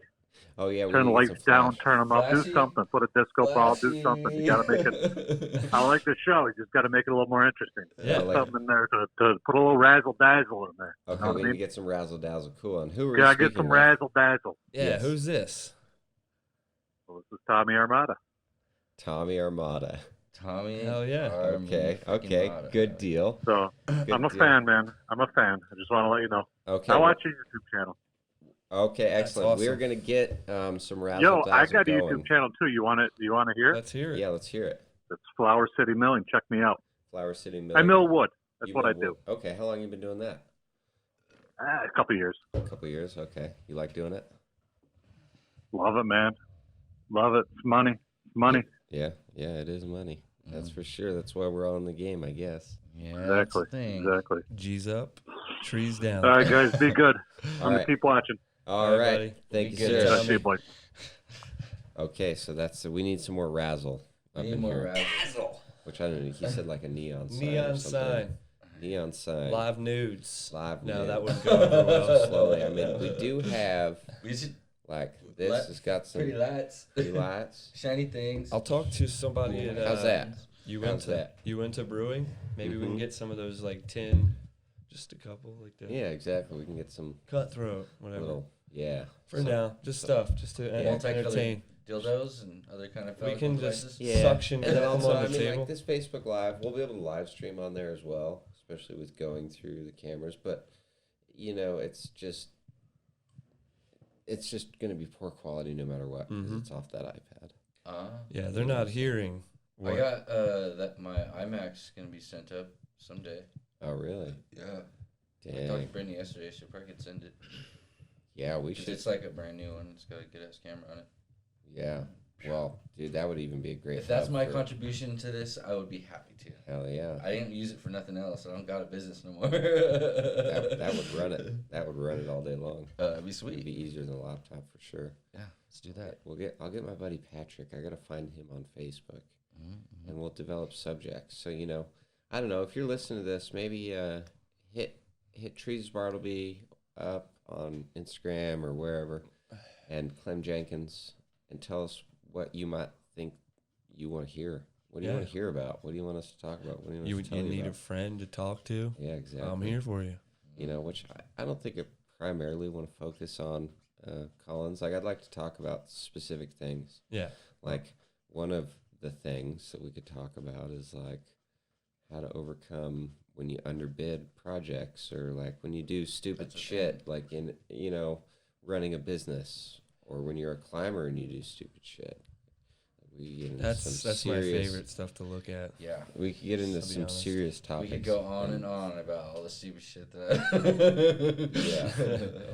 Oh, yeah. Turn the lights down, turn them up, do something. Put a disco ball, do something. You got to make it. I like the show. You just got to make it a little more interesting. Yeah, put something in there to put a little razzle dazzle in there. Okay, you know we what need to get some razzle dazzle. Cool. And who are yeah, you get some razzle dazzle. Yeah, yes. Who's this? Well, this is Tommy Armada. Tommy Armada. Tommy. Hell yeah. Okay. Armada. Good deal. So I'm a fan, man. I'm a fan. I just want to let you know. Okay. I watch your YouTube channel. Okay, excellent. Awesome. We're gonna get some razzle Yo, dazzle I got a going. YouTube channel too. You want it? You want to hear it? Let's hear it. Yeah, let's hear it. It's Flower City Milling. Check me out. Flower City Milling. I mill wood. That's You what I mill do. wood. Okay, how long you been doing that? A couple of years. A couple of years. Okay, you like doing it? Love it, man. Love it. It's money. Money. Yeah, it is money. That's for sure. That's why we're all in the game, I guess. Yeah, Exactly. that's the thing. Exactly. G's up, trees down. All right, guys. Be good. I'm All gonna right. keep watching. All right. buddy. Thank Be you, good, sir. See you, boys. Okay, so we need some more razzle up Need in more here. razzle. Which I don't know. He said like a neon sign. or Neon something. sign. Neon sign. Live nudes. Live No, nudes. that wouldn't go over well. Slowly. I mean, we do have We should like this has got some pretty lights. pretty lights. Shiny things. I'll talk to somebody at. How's that? You How's went to that? you went to brewing. Maybe we Mhm. can get some of those like tin, just a couple like that. Yeah, exactly. We can get some Cutthroat, whatever. little For now, just stuff, just to entertain. Dildos and other kind of We can devices. just suction And then them also, on I the mean, table. like this Facebook Live, we'll be able to live stream on there as well, especially with going through the cameras. But you know, it's just it's just going to be poor quality no matter what because it's off that iPad. Yeah, they're not hearing. I got that my iMac's gonna be sent up someday. Oh really? Yeah. Dang. I talked to Brittany yesterday. She probably could send it. Yeah, we should. It's like a brand new one. It's got a good ass camera on it. Yeah. Well, dude, that would even be a great. If that's my contribution to this, I would be happy to. Hell yeah. I didn't use it for nothing else. I don't got a business no more. that would run it. That would run it all day long. It'd be sweet. It'd be easier than a laptop for sure. Yeah, let's do that. I'll get my buddy Patrick. I gotta find him on Facebook, and we'll develop subjects. So I don't know if you're listening to this, maybe hit Treesus Bartleby up on Instagram or wherever, and Clem Jenkins, and tell us what you might think you want to hear. What do you want to hear about? What do you want us to talk about? What do you want us to tell you need about? a friend to talk to? Yeah, exactly. I'm here for you. Which I don't think I primarily want to focus on Collins. Like, I'd like to talk about specific things. Yeah. Like, one of the things that we could talk about is, like, how to overcome when you underbid projects or, like, when you do stupid shit, like in, running a business, or when you're a climber and you do stupid shit. We get into That's my favorite stuff to look at. Yeah. We could get into some serious topics. We could go on and on about all the stupid shit that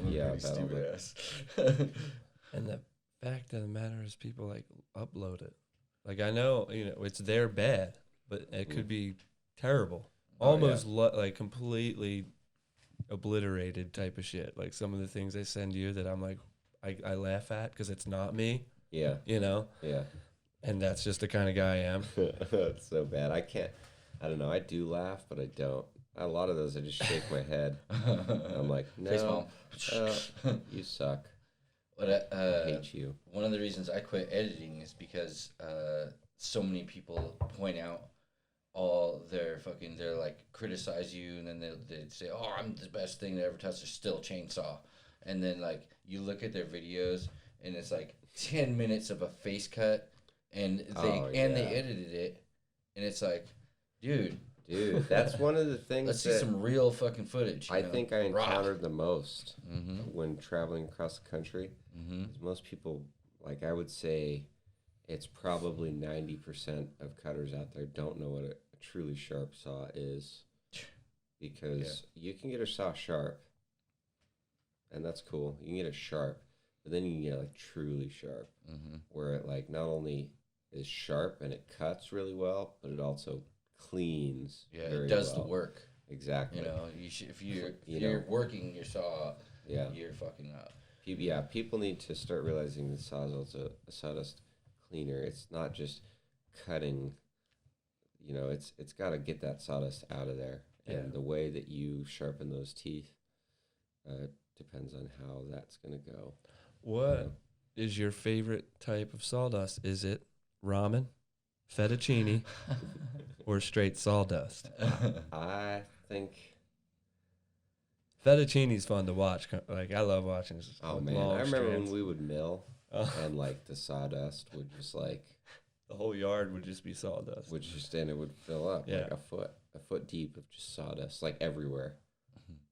yeah, stupid ass. And the fact of the matter is people like upload it. Like, I know, it's their bad, but it could be terrible. Almost like completely obliterated type of shit. Like some of the things they send you that I'm like, I laugh at because it's not me. Yeah. Yeah. And that's just the kind of guy I am. It's so bad. I don't know. I do laugh, but I don't. A lot of those, I just shake my head. I'm like, no, you suck. But I hate you. One of the reasons I quit editing is because so many people point out all they're like criticize you, and then they'd say, oh, I'm the best thing that ever touched a still chainsaw. And then like you look at their videos and it's like 10 minutes of a face cut, and they edited it, and it's like, dude, that's one of the things. Let's see some real fucking footage. I think I encountered the most when traveling across the country. Most people, like, I would say it's probably 90% of cutters out there don't know what a truly sharp saw is, because you can get a saw sharp, and that's cool. You can get it sharp, but then you can get like truly sharp, where it like not only is sharp and it cuts really well, but it also cleans. Yeah, it does the work. Exactly. If you're working your saw, you're fucking up. People need to start realizing the sawzall's a sawdust cleaner. It's not just cutting. It's got to get that sawdust out of there, and the way that you sharpen those teeth depends on how that's gonna go. What is your favorite type of sawdust? Is it ramen, fettuccine, or straight sawdust? I think fettuccine's fun to watch. Like, I love watching. Oh man, I remember when we would mill, and like the sawdust would just like the whole yard would just be sawdust. And it would fill up like a foot deep of just sawdust, like everywhere,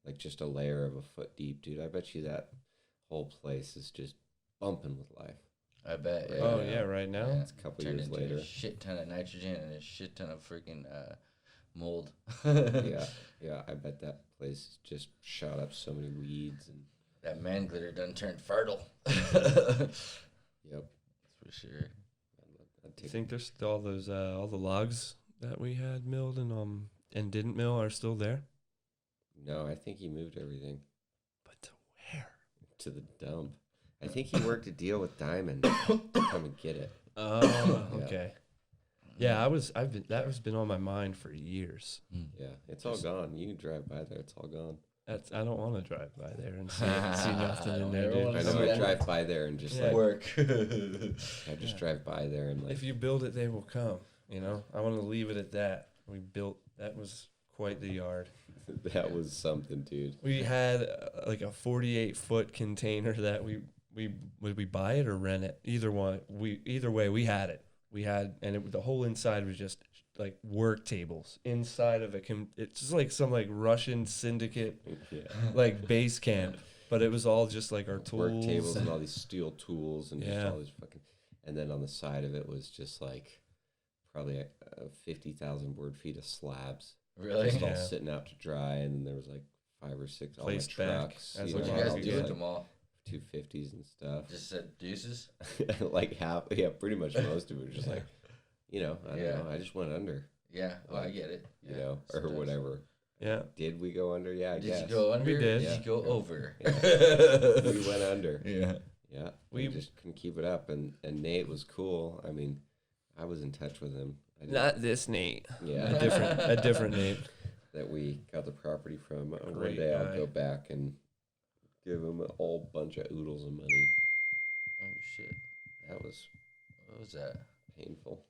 like just a layer of a foot deep, dude. I bet you that whole place is just bumping with life. I bet. Right now. Yeah, it's a couple years later. A shit ton of nitrogen and a shit ton of freaking mold. yeah. I bet that place just shot up so many weeds, and that man glitter done turned fertile. Yep, that's for sure. I think there's still all those all the logs that we had milled and didn't mill are still there. No, I think he moved everything. But to where? To the dump. I think he worked a deal with Diamond to come and get it. Oh, okay. Yeah, that has been on my mind for years. Yeah, it's all gone. You can drive by there; it's all gone. I don't want to drive by there and see nothing in there, dude. I know. I drive by there and just like work. I just drive by there and like. If you build it, they will come. I want to leave it at that. That was quite the yard. That was something, dude. We had like a 48-foot container that would we buy it or rent it? Either way, we had it. The whole inside was just like work tables inside of it's just like some like Russian syndicate like base camp. But it was all just like our tools. Work tables and all these steel tools and just Yeah. all these fucking. And then on the side of it was just like probably 50,000 board feet of slabs. Really? Just all Yeah. sitting out to dry, and then there was like 5 or 6 all my Placed back trucks. as What'd you well. guys all do just, with like, them all? 250s and stuff. Just said deuces? Like half, yeah, pretty much most of it was just like, I don't Yeah. know, I just went under, Yeah, well, I get it. you Yeah, know, or sometimes. whatever. Yeah. Did we go under? Yeah, I Did guess. you go under? We did. Did you go over? We went under. Yeah. Yeah, We- we just couldn't keep it up, and Nate was cool. I mean, I was in touch with him. I didn't- Not this Nate. yeah, A different name. that we got the property from. One Great day I'll guy. go back and give him a whole bunch of oodles of money. Oh, shit. That was What was that? painful.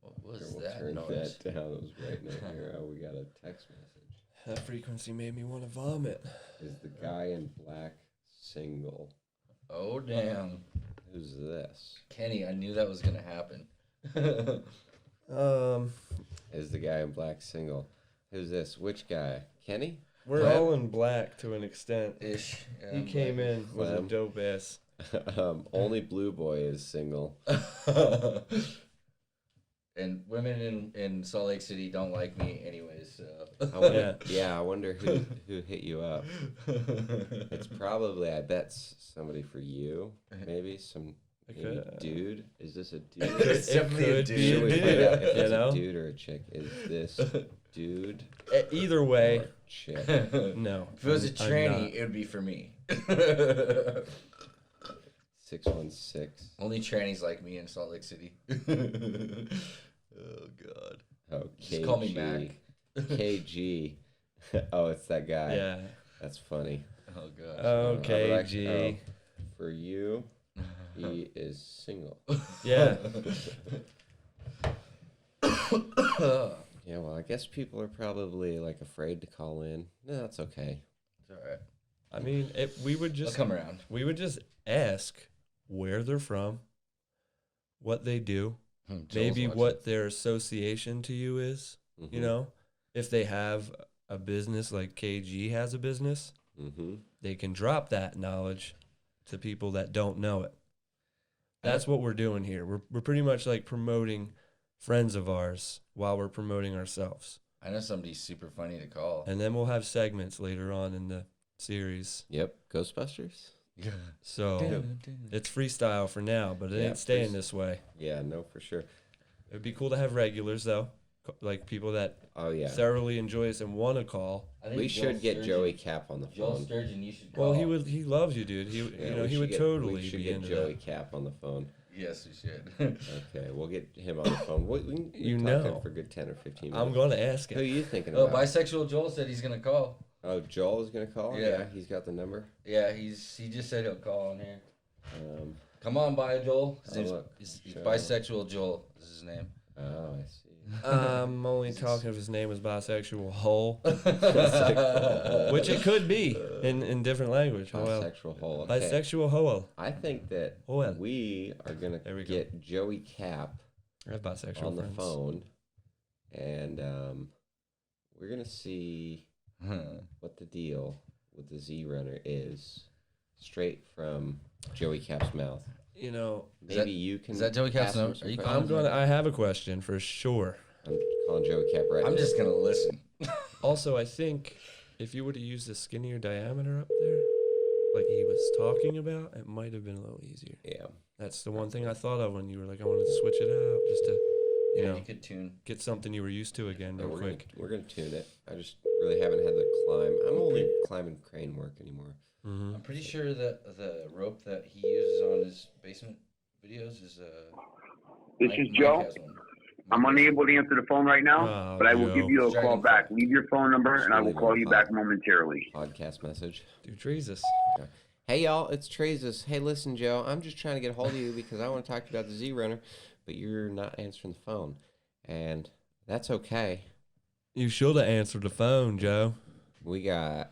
What was Here, we'll that turn noise? that down. It was right in here. Oh, we got a text message. That frequency made me want to vomit. Is the guy in black single? Oh, damn. Who's this? Kenny, I knew that was going to happen. Is the guy in black single? Who's this? Which guy? Kenny? We're Clem? all in black to an extent. Ish. Yeah, He I'm came like- in with a Clem. dope ass. Only Blue Boy is single. And women in Salt Lake City don't like me anyways, so. I wonder, I wonder who hit you up. It's probably, I bet, somebody for you. Maybe maybe dude. Is this a dude? It's definitely a could be dude. Should we find out if you it's know? a dude or a chick? Is this dude Either way, or chick? no. If it was a I'm tranny, not. it would be for me. 616. Only trannies like me in Salt Lake City. Oh, God. Oh, Just call me Mac. KG. Oh, it's that guy. Yeah. That's funny. Oh, gosh. Okay, G. For you, he is single. Yeah. Yeah, well, I guess people are probably like afraid to call in. No, that's okay. It's all right. I mean, we would I'll just come around. we would just ask where they're from, what they do, maybe what their association to you is. Mm-hmm. You know, if they have a business like KG has a business, Mm-hmm. they can drop that knowledge to people that don't know it. That's what we're doing here. We're pretty much like promoting friends of ours while we're promoting ourselves. I know somebody's super funny to call. And then we'll have segments later on in the series. Yep, Ghostbusters. Yeah. So it's freestyle for now, but it ain't staying this way. Yeah, no, for sure. It would be cool to have regulars though, like people that thoroughly enjoy us and want to call. We should get Joey Capp on the Joel phone. Sturgeon, you should call. Well, he loves you, dude. He he would totally we should be get into Joey that. Capp on the phone. Yes, we should. Okay, we'll get him on the phone. We can You talk to know. him for a good 10 or 15 minutes. I'm going to ask Who are him. you thinking Oh, about? bisexual Joel said he's gonna call. Oh, Joel is going to call? Yeah. He's got the number. Yeah, he just said he'll call on here. Um, Come on by, Joel. His Oh, name's, look, he's Joel. bisexual Joel is his name. oh, I see. I'm only talking if his name is bisexual hole, Bisexual which it could be in different language. Hoel. Bisexual hole. Okay. Bisexual Hoel. I think that Hoel. we are going There to we go. get Joey Capp I have bisexual on the friends. phone, and we're going to see what the deal with the Z Runner is, straight from Joey Capp's mouth. You know, Maybe you can. is that Joey Capp's ask him number? some Are you questions. I have a question for sure. I'm calling Joey Capp right now. I'm just gonna listen. Also, I think if you would have used a skinnier diameter up there, like he was talking about, it might have been a little easier. Yeah. That's the one thing I thought of when you were like, I wanted to switch it out just to, you know, you could tune. get something you were used to again real we're quick. We're gonna tune it. I just really haven't had the climb. I'm only climbing crane work anymore. Mm-hmm. I'm pretty sure that the rope that he uses on his basement videos is This Mike- is Mike Joe. has one. I'm unable to answer the phone right now, Oh, but I will Joe. give you a call Dragon back. Leave your phone number, and I will Leave call it you on back pod- momentarily. Podcast message. Dude, Treesus. Hey y'all, it's Treesus. Hey, listen, Joe. I'm just trying to get a hold of you because I want to talk to you about the Z Runner, but you're not answering the phone, and that's okay. You should have answered the phone, Joe. We got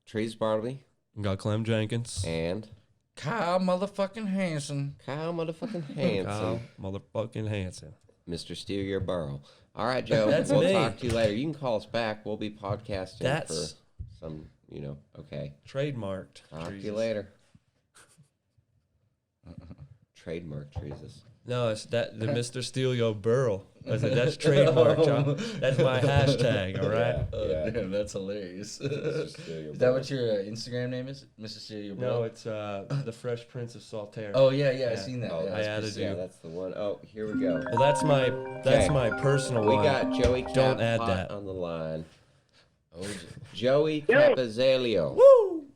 Trees Bartleby We got Clem Jenkins. and Kyle motherfucking Hansen. Kyle motherfucking Hansen, Kyle motherfucking Hansen. Mr. Steal Your Burrow. All right, Joe. That's we'll me. talk to you later. You can call us back. We'll be podcasting That's- for some okay. Trademarked. Talk to you Treesus. later. Trademark Treesus. No, it's the Mr. Steal Your Burl. I said, that's trademark, John. That's my hashtag, all right? Yeah. Damn, that's hilarious. Is that what your Instagram name is? Mr. Steal Your Burl? No, it's the Fresh Prince of Saltaire. Oh, yeah, I seen that. Oh, I added you. Yeah, that's the one. Oh, here we go. Well, that's my personal one. We got Joey Capp Don't add that. on the line. Oh, Joey Capizalio. Woo!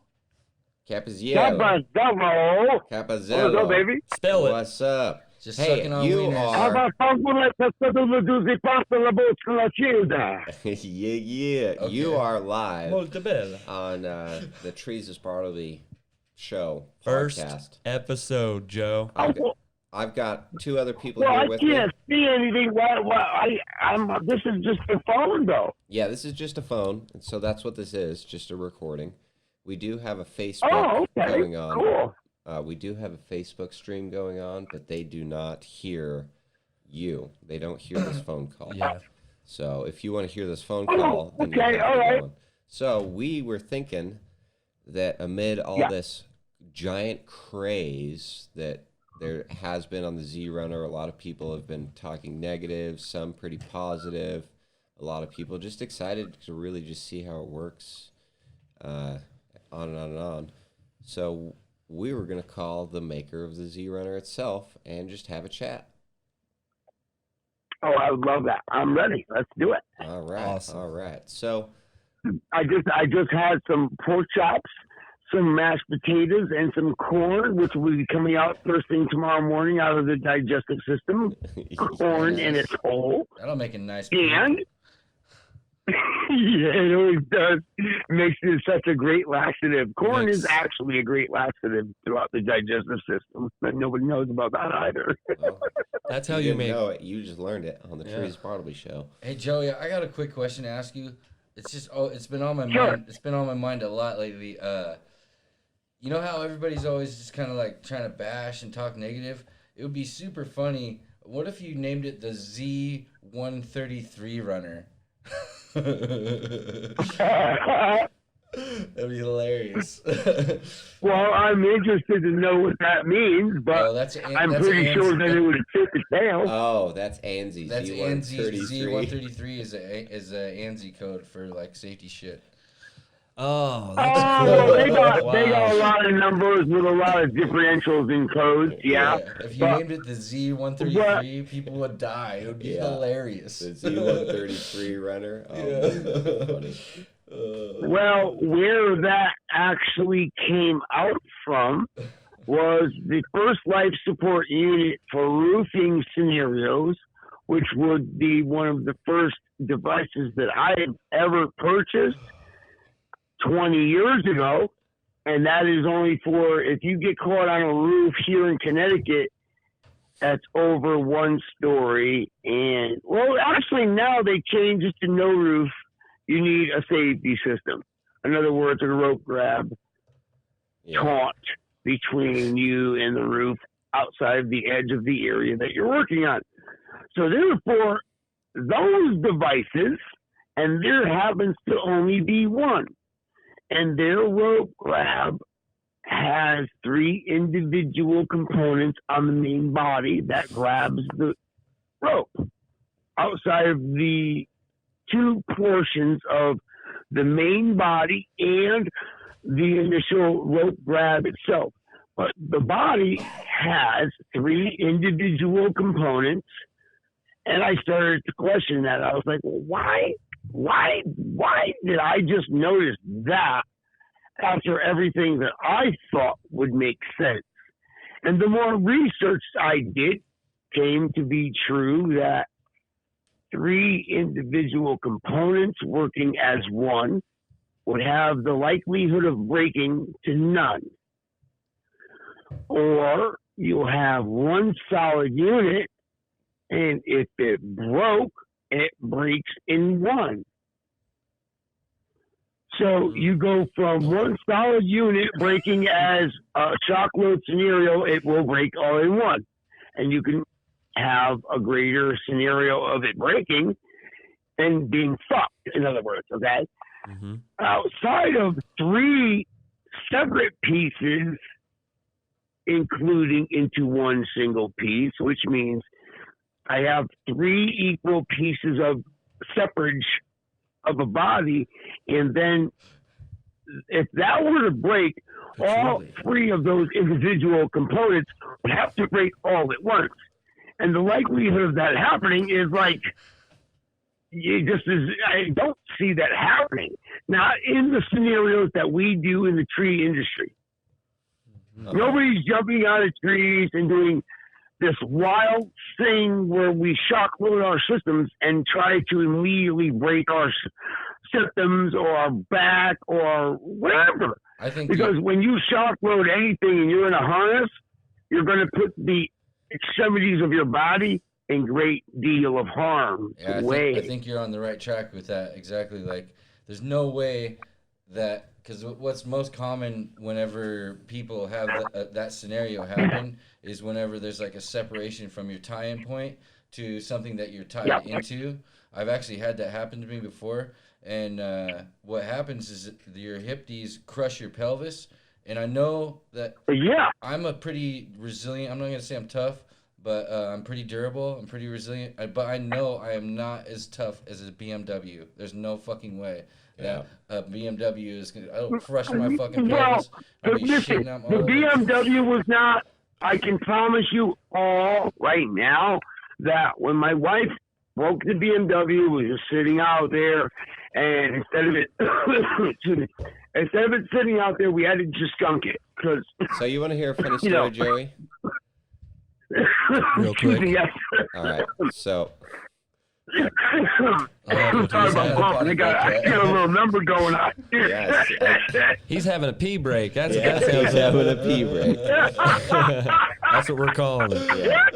Capizalio. Capizalio. Capizalio. What's up, baby? Spell it. What's up? Just hey, sucking on you wieners. are. Yeah. Yeah. Okay. You are live Molto bella. on the Treesus Bartleby show First podcast. episode, Joe. I've got two other people Well, here I with me. can't see anything. This is just a phone, though. Yeah, this is just a phone, and so that's what this is, just a recording. We do have a Facebook going on. Cool. We do have a Facebook stream going on, but they do not hear you. They don't hear this phone call. Yeah. So if you want to hear this phone call, then you okay, have to all go right. on. So we were thinking that amid all this giant craze that there has been on the Z Runner, a lot of people have been talking negative, some pretty positive. A lot of people just excited to really just see how it works, on and on and on. So we were going to call the maker of the Z Runner itself and just have a chat. Oh, I would love that. I'm ready. Let's do it. All right. Awesome. All right. So I just had some pork chops, some mashed potatoes, and some corn, which will be coming out first thing tomorrow morning out of the digestive system. Corn in its whole. That'll make a nice And yeah, it always does. Makes it such a great laxative. Corn is actually a great laxative throughout the digestive system, but nobody knows about that either. well, That's how you you didn't make know it. You just learned it on the Yeah. Trees Bartleby show. Hey Joey, I got a quick question to ask you. It's just it's been on my Sure. mind. It's been on my mind a lot lately. You know how everybody's always just kind of like trying to bash and talk negative? It would be super funny. What if you named it the Z133 Runner? That'd be hilarious. Well, I'm interested to know what that means, but Oh, that's I'm pretty sure that it would fit the tail. Oh, that's ANSI. That's ANSI. Z133. Z133 is a ANSI code for like safety shit. Oh, that's Oh, cool. well, they got Wow. a lot of numbers with a lot of differentials and codes, yeah. If you But- named it the Z133, people would die. It would be hilarious. The Z133 runner. Oh, that's funny. Well, where that actually came out from was the first life support unit for roofing scenarios, which would be one of the first devices that I have ever purchased 20 years ago. And that is only for if you get caught on a roof here in Connecticut that's over one story. And, well, actually now they changed it to no roof. You need a safety system. In other words, a rope grab taunt between you and the roof outside of the edge of the area that you're working on. So therefore, those devices, and there happens to only be one, and their rope grab has 3 individual components on the main body that grabs the rope outside of the 2 portions of the main body and the initial rope grab itself. But the body has 3 individual components, and I started to question that. I was like, well, why did I just notice that after everything that I thought would make sense? And the more research I did came to be true that 3 individual components working as one would have the likelihood of breaking to none. Or you'll have one solid unit, and if it broke, it breaks in one. So you go from one solid unit breaking as a shock load scenario, it will break all in one. And you can have a greater scenario of it breaking and being fucked, in other words, okay? outside of 3 separate pieces, including into one single piece, which means I have 3 equal pieces of separage of a body, and then if that were to break, all 3 of those individual components would have to break all at once. And the likelihood of that happening is like, I don't see that happening. Not in the scenarios that we do in the tree industry. Nobody's jumping out of trees and doing this wild thing where we shock load our systems and try to immediately break our systems or our back or whatever. I think because when you shock load anything and you're in a harness, you're going to put the extremities of your body in great deal of harm. Yeah, I think you're on the right track with that. Exactly. Like, there's no way that, because what's most common whenever people have that scenario happen is whenever there's like a separation from your tie-in point to something that you're tied into. I've actually had that happen to me before. And what happens is your hip Ds crush your pelvis. And I know that I'm a pretty resilient, I'm not going to say I'm tough, but I'm pretty durable, I'm pretty resilient. But I know I am not as tough as a BMW. There's no fucking way that a BMW is going to crush my fucking pelvis. The BMW was not, I can promise you all right now that when my wife broke the BMW, we were just sitting out there, and instead of it sitting out there, we had to just skunk it. So you want to hear a funny story, Joey? Real quick. Yes. All right. So. Sorry about bumping. I got a little number going on here. Yes, he's having a pee break. That he's sounds having a pee break. That's what we're calling it. Yeah.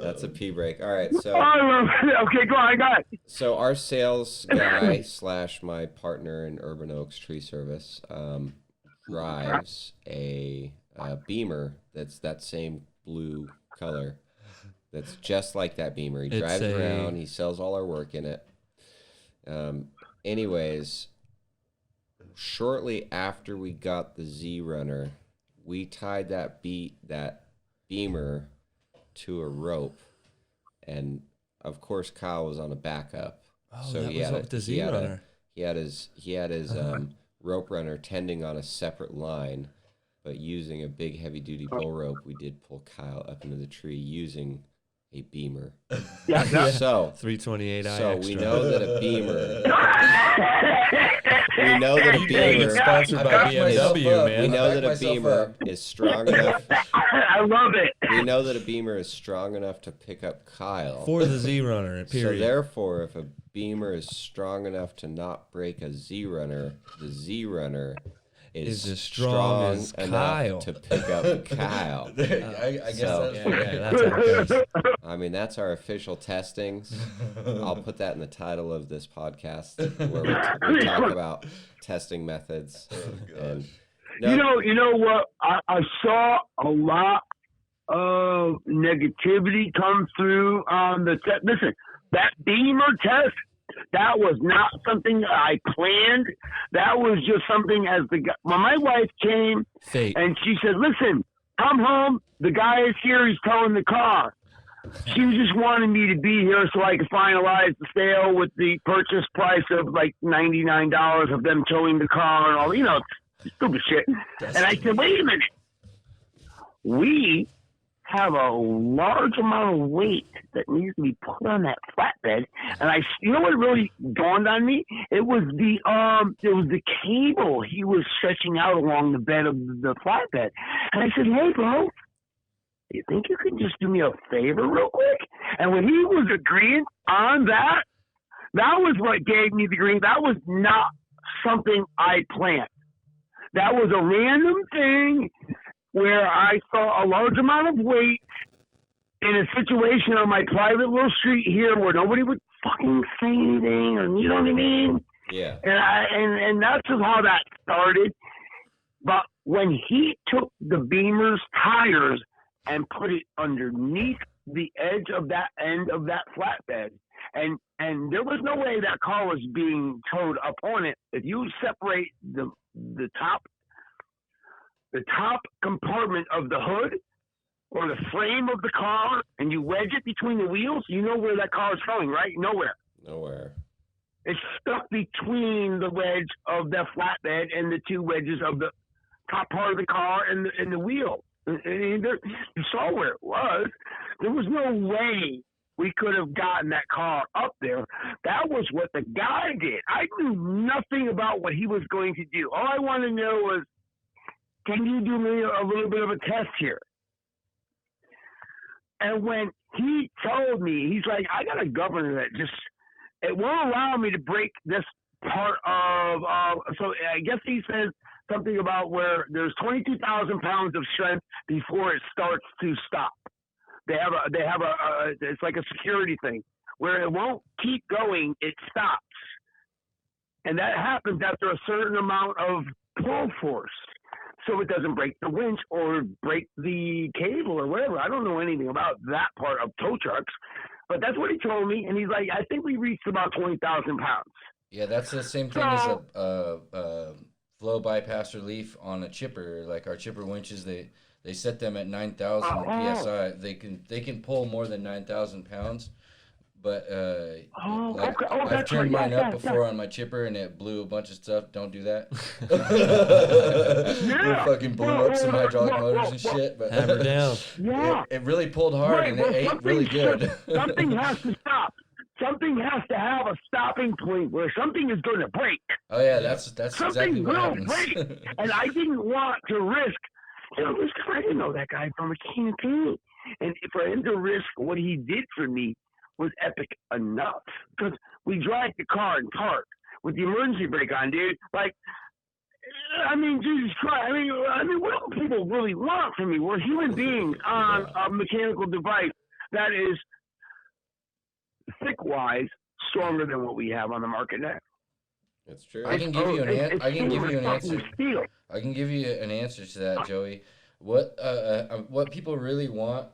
That's a pee break. All right, so okay, go on, got it. So our sales guy / my partner in Urban Oaks Tree Service drives a Beamer that's that same blue color. That's just like that Beamer. He drives around. He sells all our work in it. Anyways, shortly after we got the Z Runner, we tied that Beamer to a rope, and of course Kyle was on a backup. So he had the Z Runner. He had his rope runner tending on a separate line, but using a big heavy duty bull rope, we did pull Kyle up into the tree using a Beamer. So 328i. So extra. we know that a Beamer. We know that a Beamer. Sponsored by BMW, man. We know that a Beamer is strong enough. I love it. We know that a Beamer is strong enough to pick up Kyle for the Z Runner. Period. So therefore, if a Beamer is strong enough to not break a Z Runner, the Z Runner is as strong as Kyle to pick up Kyle. I guess that's how it goes. I mean, that's our official testings. I'll put that in the title of this podcast where we talk about testing methods. And, you know what? I saw a lot of negativity come through on the test. Listen, that Beamer test, that was not something I planned. That was just something when my wife came and she said, listen, come home. The guy is here. He's towing the car. She was just wanting me to be here so I could finalize the sale with the purchase price of like $99 of them towing the car and all, stupid shit. And I said, wait a minute. We have a large amount of weight that needs to be put on that flatbed, and you know what really dawned on me? It was the cable he was stretching out along the bed of the flatbed, and I said, "Hey, bro, do you think you can just do me a favor real quick?" And when he was agreeing on that was what gave me the green. That was not something I planned. That was a random thing where I saw a large amount of weight in a situation on my private little street here where nobody would fucking say anything, or you know what I mean? Yeah. And that's just how that started. But when he took the Beamer's tires and put it underneath the edge of that end of that flatbed and there was no way that car was being towed up on it. If you separate the top compartment of the hood or the frame of the car and you wedge it between the wheels, you know where that car is going, right? Nowhere. It's stuck between the wedge of the flatbed and the two wedges of the top part of the car and the wheel. And you saw where it was. There was no way we could have gotten that car up there. That was what the guy did. I knew nothing about what he was going to do. All I wanted to know was, can you do me a little bit of a test here? And when he told me, he's like, I got a governor that just, it won't allow me to break this part of, so I guess he says something about where there's 22,000 pounds of strength before it starts to stop. They have a it's like a security thing where it won't keep going, it stops. And that happens after a certain amount of pull force. So it doesn't break the winch or break the cable or whatever. I don't know anything about that part of tow trucks, but that's what he told me. And he's like, I think we reached about 20,000 pounds. Yeah, that's the same thing as a flow bypass relief on a chipper. Like our chipper winches, they set them at 9,000 psi. They can pull more than 9,000 pounds. But I've turned mine up before on my chipper and it blew a bunch of stuff. Don't do that. It fucking blew up some hydraulic motors and shit. But hammer down. It really pulled hard and it ate really good. Something has to stop. Something has to have a stopping point where something is going to break. Oh yeah, that's exactly what happens. Break. And I didn't want to risk. I didn't know that guy from a campaign, and for him to risk what he did for me was epic enough. Because we drive the car and park with the emergency brake on, dude. Like, I mean, Jesus Christ. I mean, what do people really want from me? We're human beings on a mechanical device that is thick-wise stronger than what we have on the market now. That's true. I can give you an answer. I can give you an answer to that, Joey. What people really want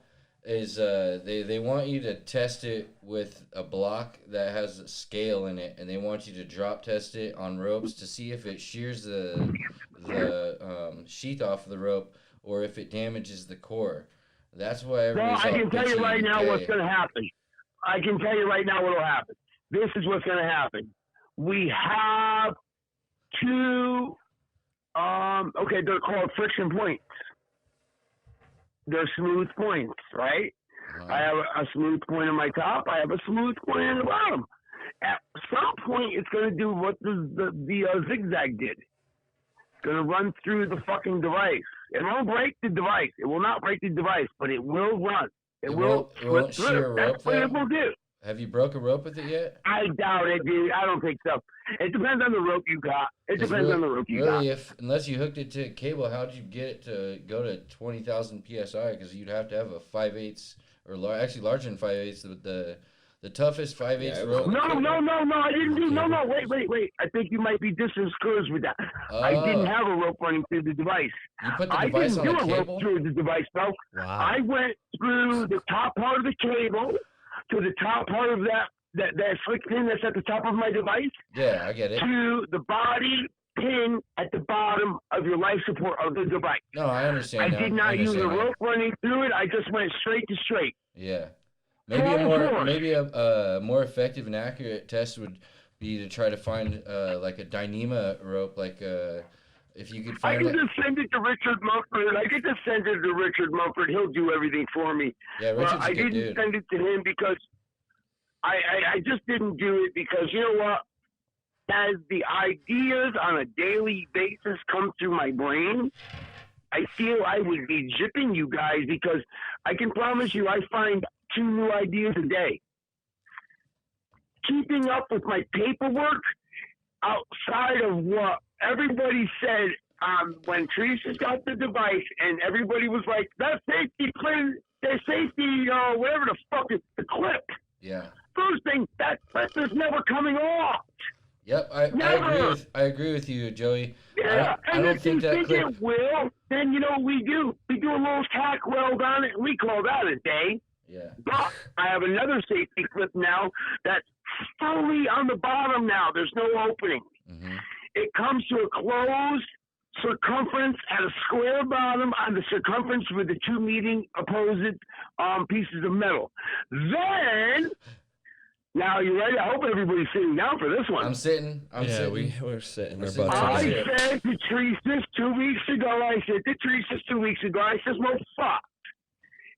is they want you to test it with a block that has a scale in it, and they want you to drop test it on ropes to see if it shears the sheath off of the rope or if it damages the core. That's why everybody's I can tell you right now what's going to happen. I can tell you right now what will happen. This is what's going to happen. We have two, they're called friction points. They're smooth points, right? I have a smooth point on my top. I have a smooth point on the bottom. At some point, it's going to do what the zigzag did. It's going to run through the fucking device. It won't break the device. It will not break the device, but it will run. It will slip through. That's what it will do. Have you broke a rope with it yet? I doubt it, dude. I don't think so. It depends on the rope you got. Unless you hooked it to a cable, how'd you get it to go to 20,000 psi? Because you'd have to have a 5/8 or larger than 5/8. The toughest 5/8 rope. No, I didn't do. No, wait. I think you might be discouraged with that. I didn't have a rope running through the device. You put the device on the cable? I didn't do a rope through the device, bro. Wow. I went through the top part of the cable to the top part of that slick pin that's at the top of my device. Yeah, I get it. To the body pin at the bottom of your life support of the device. No, I understand. I did not use a rope running through it. I just went straight to straight. Yeah. Maybe a more effective and accurate test would be to try to find like a Dyneema rope, like if you could find. I can just send it to Richard Mumford. He'll do everything for me. Yeah, Richard's I didn't send it to him because I just didn't do it because you know what? As the ideas on a daily basis come through my brain, I feel I would be jipping you guys because I can promise you I find 2 new ideas a day. Keeping up with my paperwork outside of what everybody said when Treesus got the device and everybody was like, that safety plan, that safety, whatever the fuck is the clip. Yeah. First thing, that is never coming off. Yep, I agree with you, Joey. Yeah, I don't if think you that think clip. it will, then you know what we do. We do a little tack weld on it, and we call that a day. Yeah. But I have another safety clip now that's fully on the bottom now. There's no opening. Mm-hmm. It comes to a closed circumference at a square bottom on the circumference with the two meeting opposite pieces of metal. Then, now you ready? I hope everybody's sitting down for this one. I'm sitting. We're sitting. We're Our sitting. butts are I there. said to Treesus 2 weeks ago, I says, well, fuck.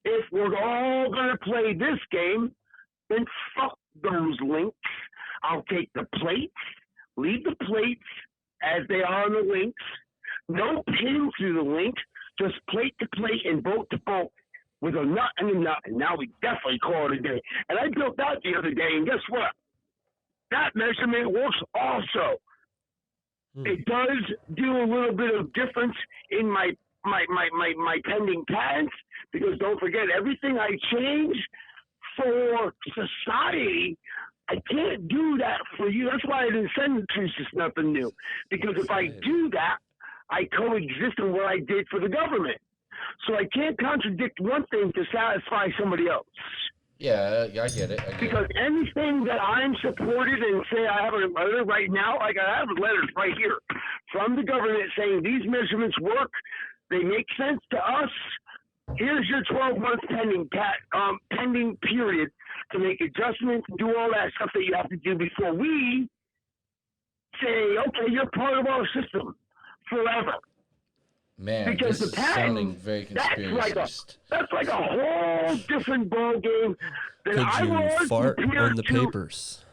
If we're all going to play this game, then fuck those links. I'll take the plates, leave the plates as they are on the links. No pin through the link, just plate to plate and bolt to bolt with a nut and a nut. And now we definitely call it a day. And I built that the other day, and guess what? That measurement works also. It does do a little bit of difference in my pending patents, because don't forget, everything I change for society, I can't do that for you. That's why I didn't send the Treesus nothing new. Because if I do that, I coexist in what I did for the government. So I can't contradict one thing to satisfy somebody else. Yeah, I get it. Because anything that I'm supported and say I have a letter right now, like I have letters right here from the government saying these measurements work, they make sense to us. Here's your 12-month pending period to make adjustments, do all that stuff that you have to do before we say, okay, you're part of our system forever. Man, because this the is sounding patent, very that's like a whole different ball game than Could I you was fart prepared on the to. papers?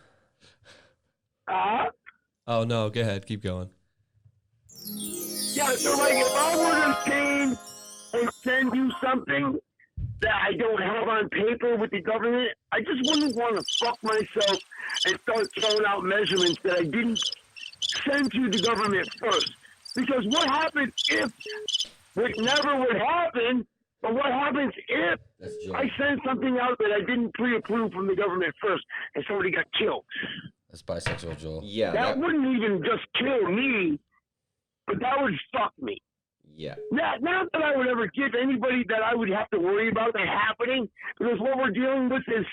Oh no, go ahead, keep going. Yeah, so like if I were to change and send you something that I don't have on paper with the government, I just wouldn't want to fuck myself and start throwing out measurements that I didn't send to the government first. Because what happens if, which never would happen, but what happens if I send something out that I didn't pre-approve from the government first and somebody got killed? That's bisexual, Joel. Yeah. That wouldn't even just kill me, but that would fuck me. Yeah. Not that I would ever give anybody that I would have to worry about that happening, because what we're dealing with is,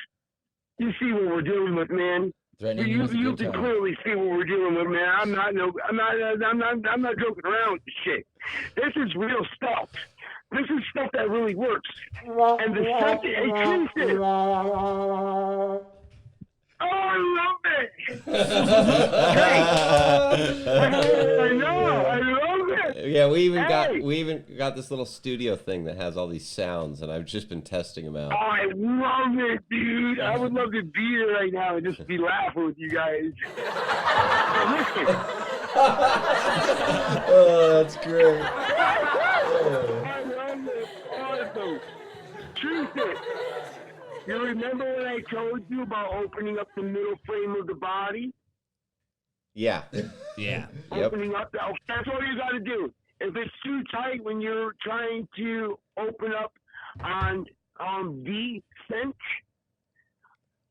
you see what we're dealing with, man. You can clearly see what we're dealing with, man. I'm not joking around with this shit. This is real stuff. This is stuff that really works. And the stuff that increases. Oh, I love it. I love it. Yeah, we even got this little studio thing that has all these sounds, and I've just been testing them out. Oh, I love it, dude. I would love to be here right now and just be laughing with you guys. Oh, that's great. I love it. Awesome. Treesus. You remember when I told you about opening up the middle frame of the body? Yeah. Yeah. Opening up that's all you got to do. If it's too tight when you're trying to open up on the cinch,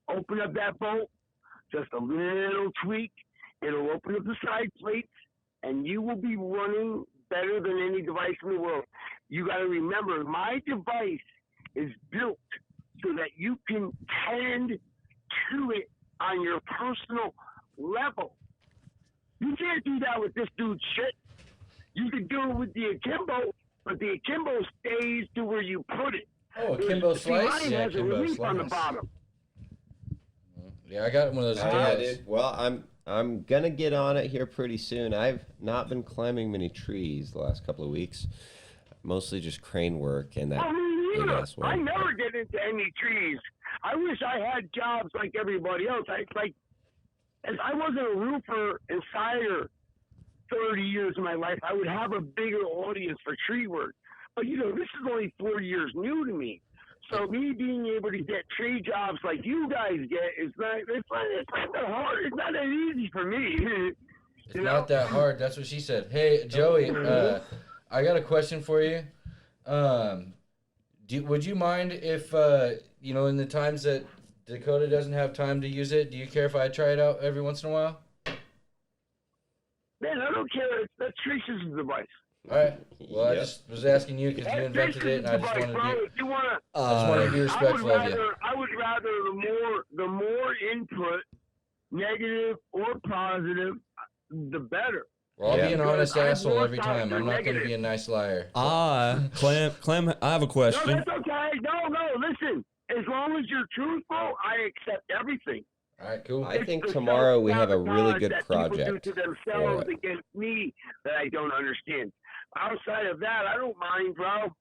open up that bolt, just a little tweak, it'll open up the side plates, and you will be running better than any device in the world. You got to remember, my device is built so that you can tend to it on your personal level. You can't do that with this dude's shit. You can do it with the akimbo, but the akimbo stays to where you put it. Oh, akimbo slice? Mine has a relief on the bottom. Yeah, I got one of those. Yeah, dude. Well, I'm gonna get on it here pretty soon. I've not been climbing many trees the last couple of weeks. Mostly just crane work and that. big ass one. I never get into any trees. I wish I had jobs like everybody else. If I wasn't a roofer and sire 30 years of my life, I would have a bigger audience for tree work. But, this is only 4 years new to me. So me being able to get tree jobs like you guys get it's not that hard. It's not that easy for me. It's not that hard. That's what she said. Hey, Joey, I got a question for you. Would you mind if, in the times that Dakota doesn't have time to use it, do you care if I try it out every once in a while? Man, I don't care. That's Treesus' device. All right. Well, I just was asking you because you invented it, and I just wanted to be respectful of you. I would rather the more input, negative or positive, the better. Well, I'll be an honest asshole every time. I'm not going to be a nice liar. Clem, I have a question. No, that's okay. No, listen. As long as you're truthful, I accept everything. All right, cool. I think tomorrow we have a really good project. People do to themselves against me that I don't understand. Outside of that, I don't mind, bro.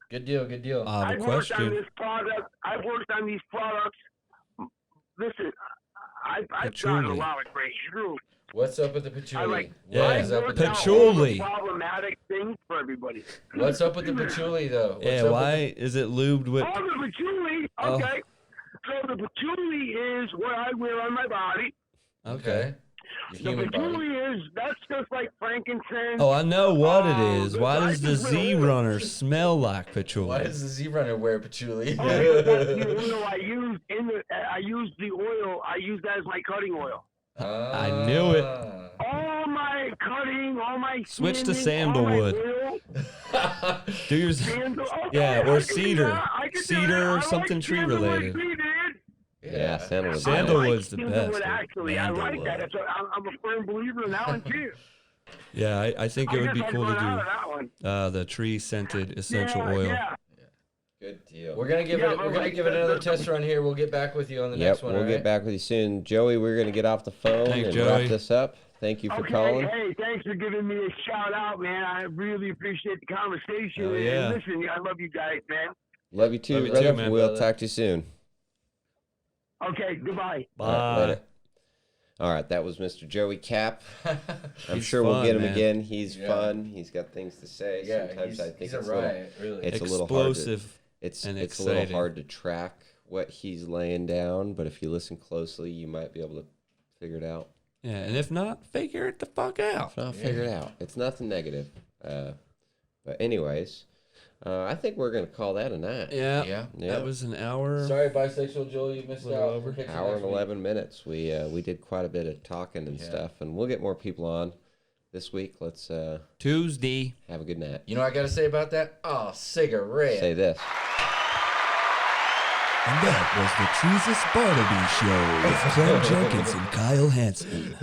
Good deal. I have a question. I've worked on these products. Listen, I've gotten a lot of great truth. What's up with the patchouli? Patchouli. Problematic things for everybody. What's up with the patchouli, though? Why is it lubed with? Oh, the patchouli. Okay. So the patchouli is what I wear on my body. Okay. The patchouli that's just like frankincense. Oh, I know what it is. Why does the Z Runner smell like patchouli? Why does the Z Runner wear patchouli? I use the oil. I use that as my cutting oil. I knew it. All my cutting, all my switch to sandalwood. Do your or cedar. Cedar or something tree related. Yeah, sandalwood. Sandalwood's the best. Actually, I like that. I'm a firm believer in that one too. Yeah, I think it would be cool to do the tree scented essential oil. Yeah. Good deal. We're gonna give it another test run here. We'll get back with you on the next one. We'll get back with you soon, Joey. We're gonna get off the phone and wrap this up. Thank you for calling. Hey, thanks for giving me a shout out, man. I really appreciate the conversation. Yeah. And listen, I love you guys, man. Love you too, brother. man, we'll talk to you soon. Okay, goodbye. Bye. All right, later. All right, that was Mr. Joey Capp. I'm sure fun, we'll get him man. again. He's fun. He's got things to say. Yeah, sometimes I think he's it's a riot, really. It's explosive. It's and a little hard to track what he's laying down, but if you listen closely, you might be able to figure it out. Yeah, and if not, figure it the fuck out. If not, figure it out. It's nothing negative. But anyways, I think we're gonna call that a night. Yeah. That was an hour. Sorry, bisexual Joel, you missed out. Hour and 11 minutes. We did quite a bit of talking and stuff, and we'll get more people on this week. Let's Tuesday. Have a good night. You know what I gotta say about that? Oh, cigarette. Say this. And that was the Treesus Barnaby Show with Clem Jenkins and Kyle Hansen.